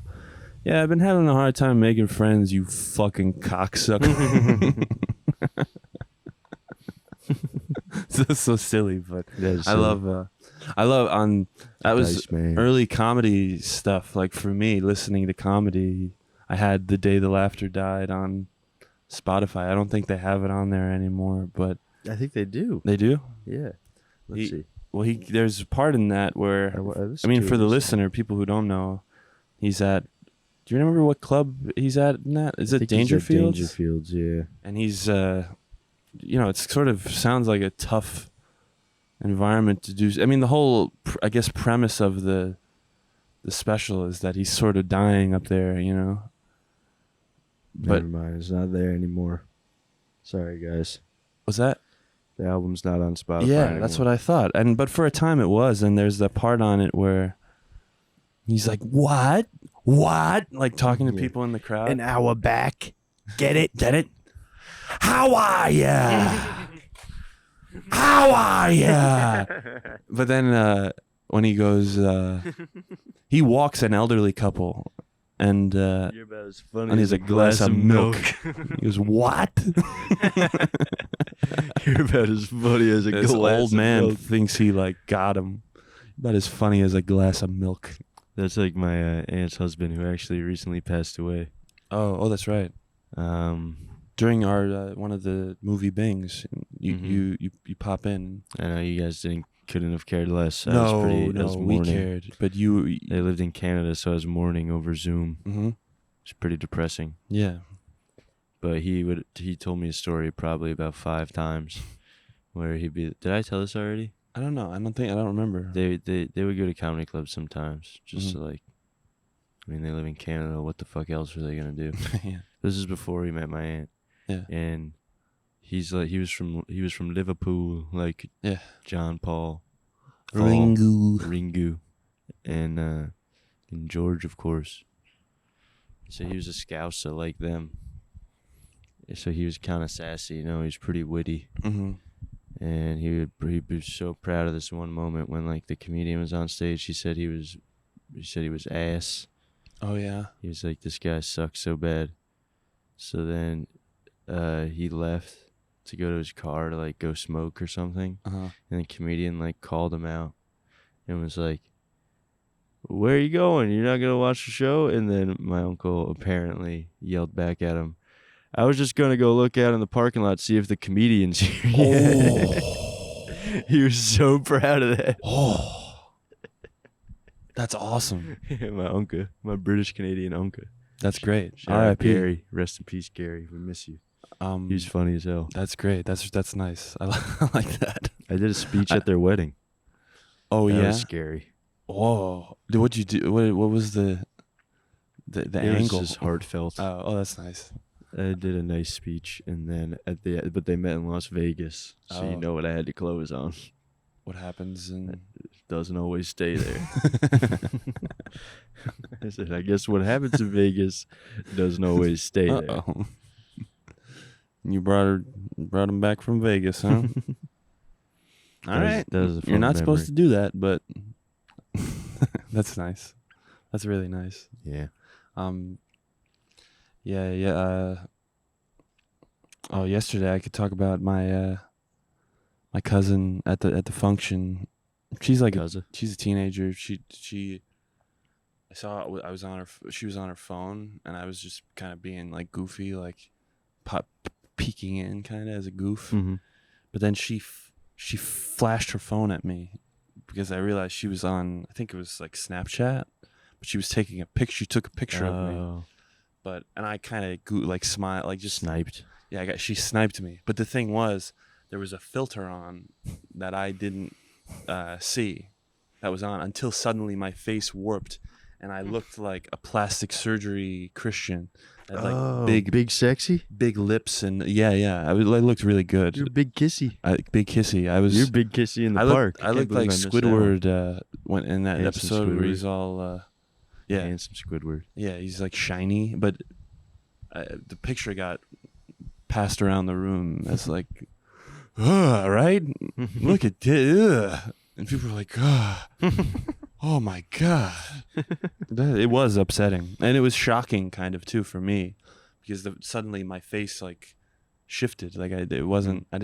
I've been having a hard time making friends, you fucking cocksucker." It's so silly, but I love that was early comedy stuff. Like for me, listening to comedy, I had The Day the Laughter Died on Spotify. I don't think they have it on there anymore, but I think they do. They do? Yeah. Let's see. Well, there's a part in that where, for the listener, people who don't know, he's at, do you remember what club he's at in that? Is it Dangerfields? Dangerfields, yeah. And he's, it sort of sounds like a tough environment to do. I mean, the whole, I guess, premise of the special is that he's sort of dying up there, But never mind, it's not there anymore. Sorry, guys. Was that? The album's not on Spotify anymore. That's what I thought. But for a time it was, and there's that part on it where he's like, "What? Like talking to people in the crowd. An hour back. Get it? How are ya? How are ya? But then when he goes, he walks an elderly couple, and You're about as funny and as he's a glass of milk. He goes, what? You're about as funny as a This glass old of man milk. thinks he like got him. About as funny as a glass of milk. That's like my aunt's husband, who actually recently passed away. Oh, that's right. During our one of the movie bings, you pop in. I know you guys couldn't have cared less. I was we mourning. cared, but you. They lived in Canada, so I was mourning over Zoom. Mm-hmm. It's pretty depressing. Yeah. But he told me a story probably about 5 times, where he'd be. Did I tell this already? I don't know. I don't remember. They would go to comedy clubs sometimes, just Mm-hmm. to like. I mean, they live in Canada. What the fuck else were they gonna do? Yeah. This is before he met my aunt. Yeah. And he was from Liverpool, like Yeah. John Paul, Ringu. and George, of course. So he was a Scouser like them. So he was kind of sassy, he was pretty witty. Mm-hmm. And he'd be so proud of this one moment when like the comedian was on stage. He said he was ass. Oh yeah. He was like, this guy sucks so bad. So then he left to go to his car to like go smoke or something. Uh-huh. And the comedian like called him out and was like, where are you going? You're not going to watch the show? And then my uncle apparently yelled back at him, I was just going to go look out in the parking lot, see if the comedian's here. Oh. He was so proud of that. Oh. That's awesome. My uncle, my British Canadian uncle. That's great. Shout out R.I.P. Gary. Rest in peace, Gary. We miss you. He was funny as hell. That's great. That's nice. I like that. I did a speech at their wedding. Oh That yeah. was scary. Oh, what'd you do? What was the It angle? was just heartfelt. Oh, that's nice. I did a nice speech, and then but they met in Las Vegas, so you Oh. know what I had to close on. What happens in? Doesn't always stay there. I said, I guess what happens in Vegas doesn't always stay there. Uh-oh. You brought him back from Vegas, huh? All right. That was a You're fun not supposed to memory. do that, but that's nice. That's really nice. Yeah. Yeah. Yesterday I could talk about my my cousin at the function. She's like she's a teenager. She I was on her. She was on her phone, and I was just kind of being like goofy, like peeking in kind of as a goof. Mm-hmm. But then she flashed her phone at me because I realized she was on. I think it was like Snapchat, but she was taking a picture. She took a picture of me. And I kind of like smiled, like just sniped. Yeah, she sniped me. But the thing was, there was a filter on that I didn't see that was on until suddenly my face warped and I looked like a plastic surgery Christian. I had like big sexy. big lips and I looked really good. You're big kissy. Big kissy. You're big kissy in the I park. I looked like Squidward when in that Handsome episode where Squidward. he's all Handsome Squidward. yeah, he's like shiny, but the picture got passed around the room as like, right? Look at this. And people were like, oh my God. It was upsetting. And it was shocking kind of too for me because suddenly my face like shifted. Like I didn't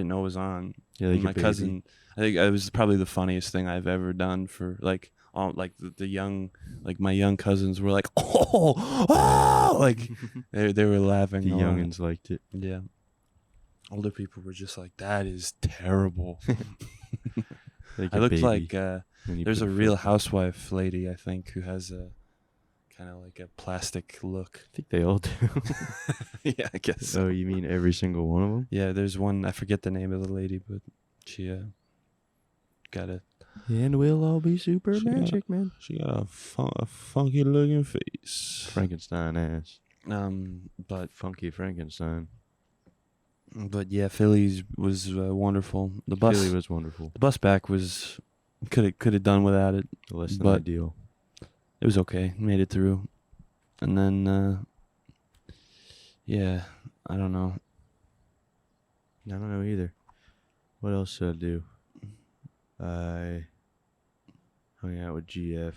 know it was on. Yeah, like my a baby. cousin, I think it was probably the funniest thing I've ever done for like, the young, like my young cousins were like, oh, like they were laughing. The a lot. youngins liked it. Yeah. Older people were just like, that is terrible. Like I a looked baby like when you there's put a Real Housewife lady, I think, who has a kind of like a plastic look. I think they all do. Yeah, I guess. Oh, you mean every single one of them? Yeah, there's one. I forget the name of the lady, but she got a. And we'll all be super She got- magic, man. She got a funky looking face. Frankenstein ass. But Funky Frankenstein. yeah, Philly was wonderful. The bus Philly was wonderful. the bus back was could have done without it. Less than But- ideal. It was okay. Made it through. And then yeah, I don't know. I don't know either. What else did I do? I hung out with GF.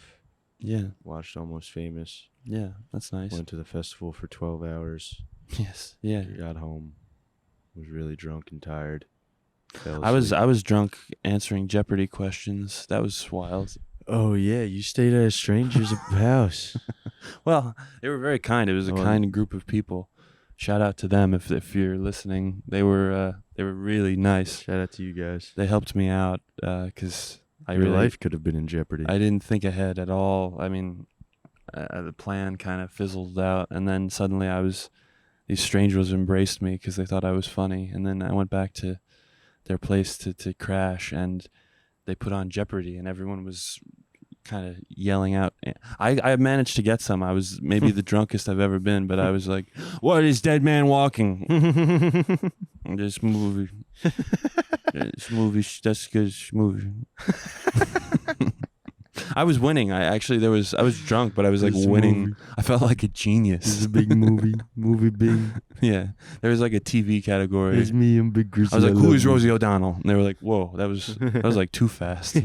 Yeah. Watched Almost Famous. Yeah. That's nice. Went to the festival for 12 hours. Yes. Yeah. Got home. Was really drunk and tired. I was drunk answering Jeopardy questions. That was wild. Oh yeah, you stayed at a stranger's house. Well, they were very kind. It was a kind group of people. Shout out to them if you're listening. They were really nice. Shout out to you guys. They helped me out because your life could have been in jeopardy. I didn't think ahead at all. I mean, the plan kind of fizzled out, and then suddenly these strangers embraced me because they thought I was funny, and then I went back to their place to crash, and they put on Jeopardy, and everyone was kind of yelling out. I managed to get some. I was maybe the drunkest I've ever been, but I was like, "What is Dead Man Walking?" This movie, that's good movie. I was winning. I was drunk, but I was like winning. I felt like a genius. This is a big movie. Movie big. Yeah. There was like a TV category. It's me and Big Grizzly. I was like, who is Rosie O'Donnell? And they were like, whoa, that was like too fast.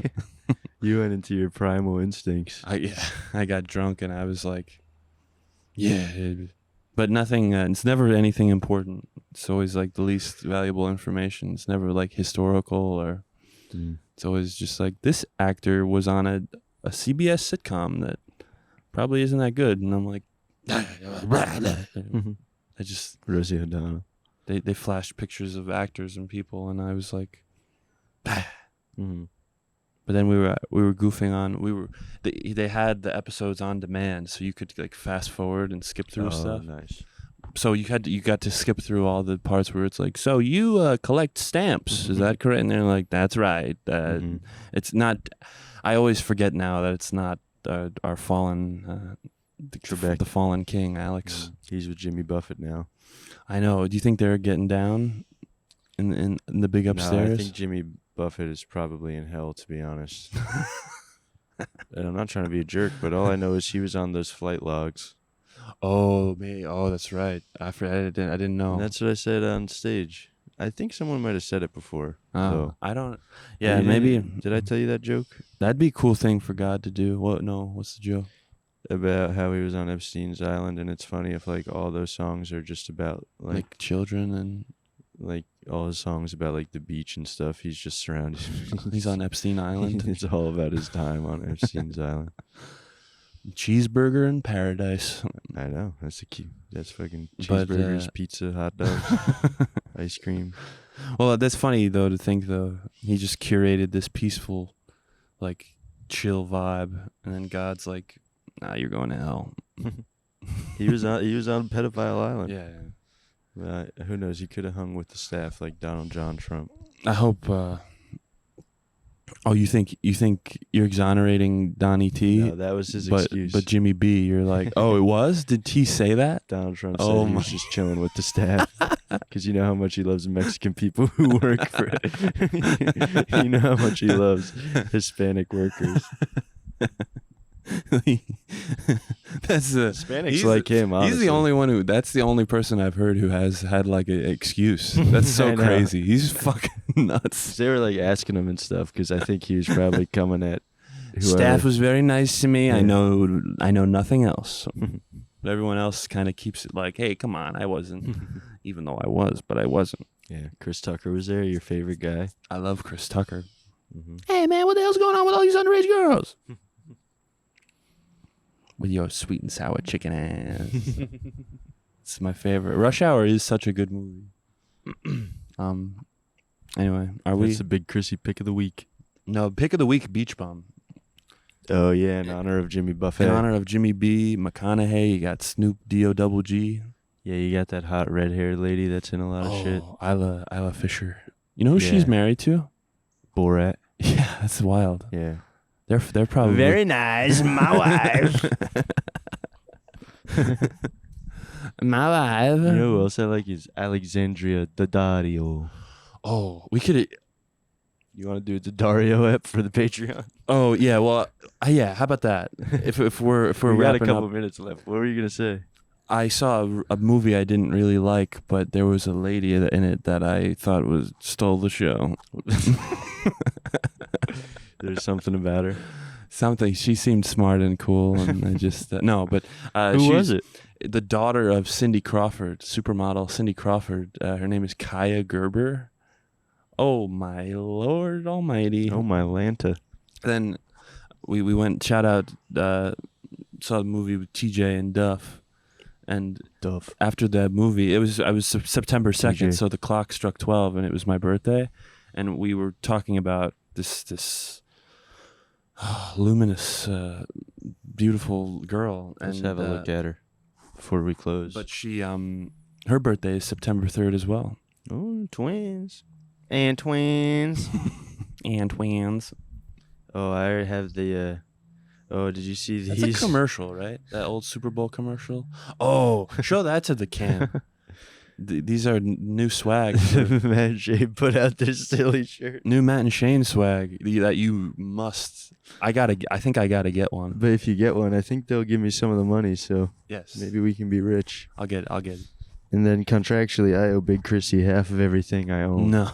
You went into your primal instincts. I got drunk and I was like, but nothing, it's never anything important. It's always like the least valuable information. It's never like historical or it's always just like, this actor was on a CBS sitcom that probably isn't that good. And I'm like, I just, Rosie O'Donnell. They flashed pictures of actors and people, and I was like, But then we were goofing on. They had the episodes on demand, so you could like fast forward and skip through stuff. Nice. So you got to skip through all the parts where it's like, so you collect stamps, is that correct? And they're like, that's right. It's not. I always forget now that it's not our fallen. The fallen king, Alex. He's with Jimmy Buffett now. I know. Do you think they're getting down in the big upstairs? No, I think Jimmy Buffett is probably in hell, to be honest. And I'm not trying to be a jerk, but all I know is he was on those flight logs. Oh, me. Oh, that's right. I didn't know. And that's what I said on stage. I think someone might have said it before. Oh, so. I don't. Yeah, maybe. Did I tell you that joke? That'd be a cool thing for God to do. What? No. What's the joke? About how he was on Epstein's Island, and it's funny if like all those songs are just about like children and like all his songs about like the beach and stuff. He's just surrounded. He's on Epstein Island. It's all about his time on Epstein's Island. Cheeseburger in paradise. I know. That's that's fucking cheeseburgers, pizza, hot dogs, ice cream. Well, that's funny though to think though. He just curated this peaceful, like chill vibe, and then God's like, "Nah, you're going to hell." He was on Pedophile Island. Yeah. Who knows? He could have hung with the staff like Donald John Trump. I hope. Oh, you think you're exonerating Donnie T? No, that was his excuse. But Jimmy B, you're like, oh, it was? Did T say that? Donald Trump said he was just chilling with the staff because you know how much he loves Mexican people who work for it. You know how much he loves Hispanic workers. That's Hispanics like him. Honestly. He's the only one who. That's the only person I've heard who has had like an excuse. That's so crazy. He's fucking nuts. They were like asking him and stuff because I think he was probably coming at. Whoever. Staff was very nice to me. Yeah. I know nothing else. But everyone else kind of keeps it like, hey, come on, I wasn't, even though I was, but I wasn't. Yeah, Chris Tucker was there. Your favorite guy. I love Chris Tucker. Mm-hmm. Hey man, what the hell's going on with all these underage girls? With your sweet and sour chicken ass. It's my favorite. Rush Hour is such a good movie. Anyway, That's a big Chrissy pick of the week. No, pick of the week, Beach Bum. Oh yeah, in honor of Jimmy Buffett. In honor of Jimmy B, McConaughey. You got Snoop D-O-double-G. Yeah, you got that hot red-haired lady that's in a lot of shit. Isla Fisher. You know who she's married to? Borat. Yeah, that's wild. Yeah. They're probably very nice, my wife. My wife. You know who else I like is Alexandria Daddario. Oh, we could. You want to do the Daddario app for the Patreon? Oh yeah, well yeah. How about that? If we're we wrapping got a couple up, minutes left. What were you gonna say? I saw a movie I didn't really like, but there was a lady in it that I thought stole the show. There's something about her. something. She seemed smart and cool, and I just no. But Who was it? The daughter of Cindy Crawford, supermodel Cindy Crawford. Her name is Kaya Gerber. Oh my Lord Almighty! Oh my Lanta. Then we went. Shout out. Saw the movie with TJ and Duff, and Duff. after that movie, I was September 2nd, TJ. so the clock struck 12, and it was my birthday, and we were talking about this luminous, beautiful girl. Let's and have a look at her before we close. But she, her birthday is September 3rd as well. Oh, twins. And twins. And twins. Oh, I already have the... Oh, did you see these? That's a commercial, right? That old Super Bowl commercial. Oh, show that to the cam. These are new swag. Matt and Shane put out their silly shirt. New Matt and Shane swag that you must. I think I gotta get one. But if you get one, I think they'll give me some of the money, so Yes, maybe we can be rich. I'll get it. And then contractually, I owe Big Chrissy half of everything I own. No,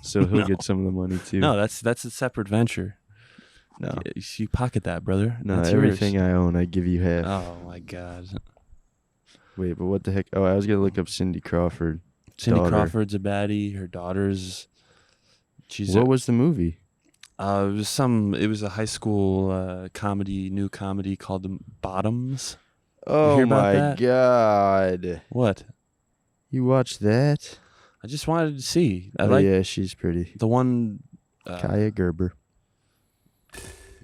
So he'll No. get some of the money too. no, that's a separate venture. No. You pocket that, brother. No, That's everything yours. I own, I give you half. Oh my God. Wait, but what the heck? Oh, I was going to look up Cindy Crawford. Cindy daughter. Crawford's a baddie. Her daughter's. What was the movie? It was a high school new comedy called The Bottoms. Oh hear about my that? God. What? You watched that? I just wanted to see. I Oh, like yeah, she's pretty. the one. Kaya Gerber.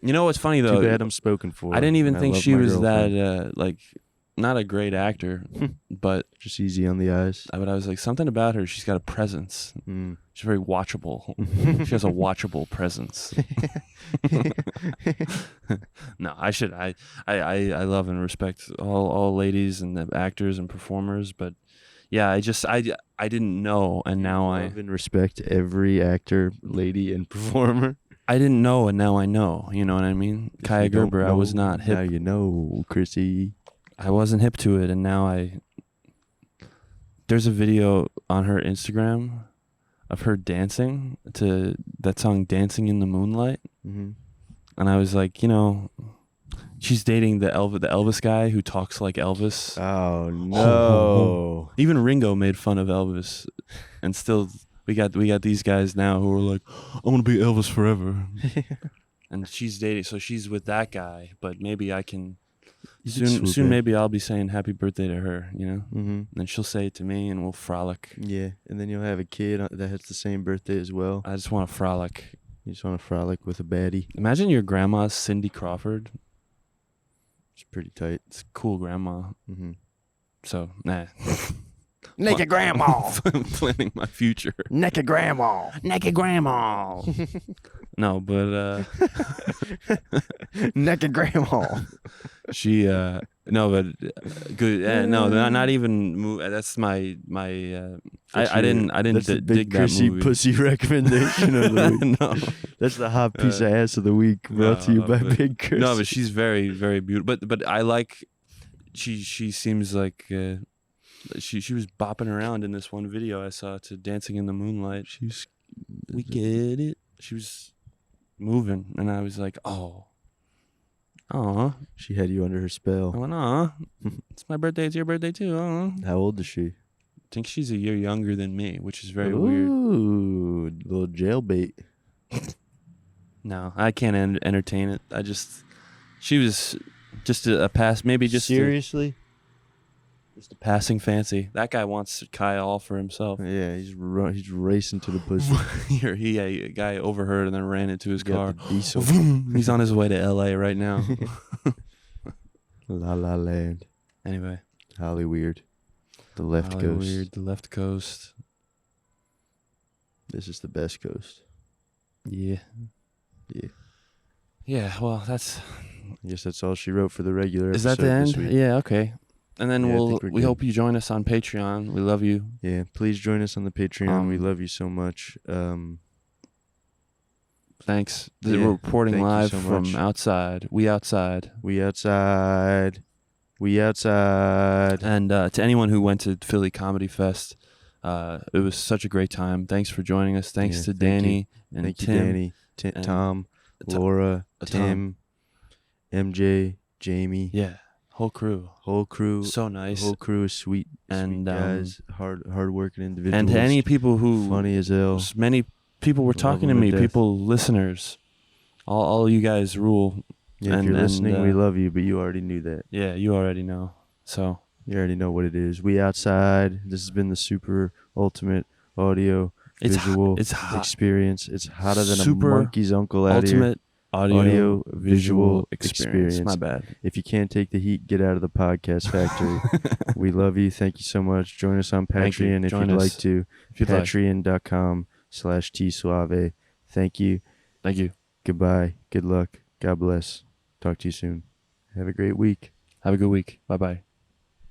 You know what's funny though? Too bad I'm spoken for. I didn't even think love she my was girlfriend. that not a great actor, but Just easy on the eyes. I was like something about her. She's got a presence. Mm. She's very watchable. She has a watchable presence. No, I love and respect all ladies and the actors and performers, but yeah, I didn't know, and now Love and respect every actor, lady, and performer. I didn't know, and now I know. You know what I mean? If Kaya you don't Gerber, I was know, not hip. Now you know, Chrissy. I wasn't hip to it, and now there's a video on her Instagram of her dancing to that song "Dancing in the Moonlight," Mm-hmm. and I was like, she's dating the Elvis guy who talks like Elvis. Oh no! Even Ringo made fun of Elvis, and still we got these guys now who are like, "I'm gonna be Elvis forever," and she's dating, so she's with that guy. But maybe I can. Soon maybe I'll be saying happy birthday to her, Mm-hmm. And then she'll say it to me and we'll frolic. Yeah, and then you'll have a kid that has the same birthday as well. I just want to frolic. You just want to frolic with a baddie. Imagine your grandma's Cindy Crawford. It's pretty tight. It's cool grandma. Mm-hmm. So, nah. Naked grandma. I'm planning my future. Naked grandma. Naked grandma. No, but Naked grandma. she no, but good. No, not even. That's my. I didn't That's the dig big that Chrissy movie. pussy recommendation of the week. No. That's the hot piece of ass of the week, brought to you by but- Big Chrissy. No, but she's very, very beautiful. But I like. She seems like she was bopping around in this one video I saw to "Dancing in the Moonlight." We get it. She was moving, and I was like, oh, She had you under her I spell. went, it's my birthday. It's your birthday too. I How old is she? think she's a year younger than me, which is very weird. Ooh, little jailbait. No, I can't entertain it. She was just a pass, maybe just Seriously? just a passing fancy. That guy wants Kyle all for himself. Yeah, he's racing to the pussy. A guy overheard and then ran into his Got car. the diesel. He's on his way to LA right now. La La Land. Anyway, Holly Weird. The left coast. Weird, the left coast. This is the best coast. Yeah. Yeah. Yeah, well, that's I guess that's all she wrote for the regular is episode that the end? this week. Yeah, okay. And then Yeah, I think we're we good. hope you join us on Patreon. We love you. Yeah, please join us on the Patreon. We Um, love you so much. Thanks. Yeah, We're reporting thank you live so from much. outside. We outside. We outside. We outside. And to anyone who went to Philly Comedy Fest, it was such a great time. Thanks for joining us. Thanks Yeah, to thank Danny and Thank Tim. you, Danny, and Tom, Tom- Laura, Tom. Tim, MJ, Jamie. Yeah, whole crew. Whole crew. So nice. Whole crew is sweet. And, sweet guys. Hard-working individuals. And to any people who... Funny as hell. Many people were Love talking to them to me, death. people, listeners. All you guys rule. Yeah, if you're listening, we love you, but you already knew that. Yeah, you already know. So... You already know what it is. We outside. This has been the super ultimate audio visual it's hot. experience. It's hotter than Super a monkey's uncle out here. ultimate audio visual experience. experience. My bad. If you can't take the heat, get out of the podcast factory. We love you. Thank you so much. Join us on Thank you. Patreon if Join you'd us like to. if you'd like. Patreon.com/tsuave. Thank you. Thank you. Goodbye. Good luck. God bless. Talk to you soon. Have a great week. Have a good week. Bye-bye.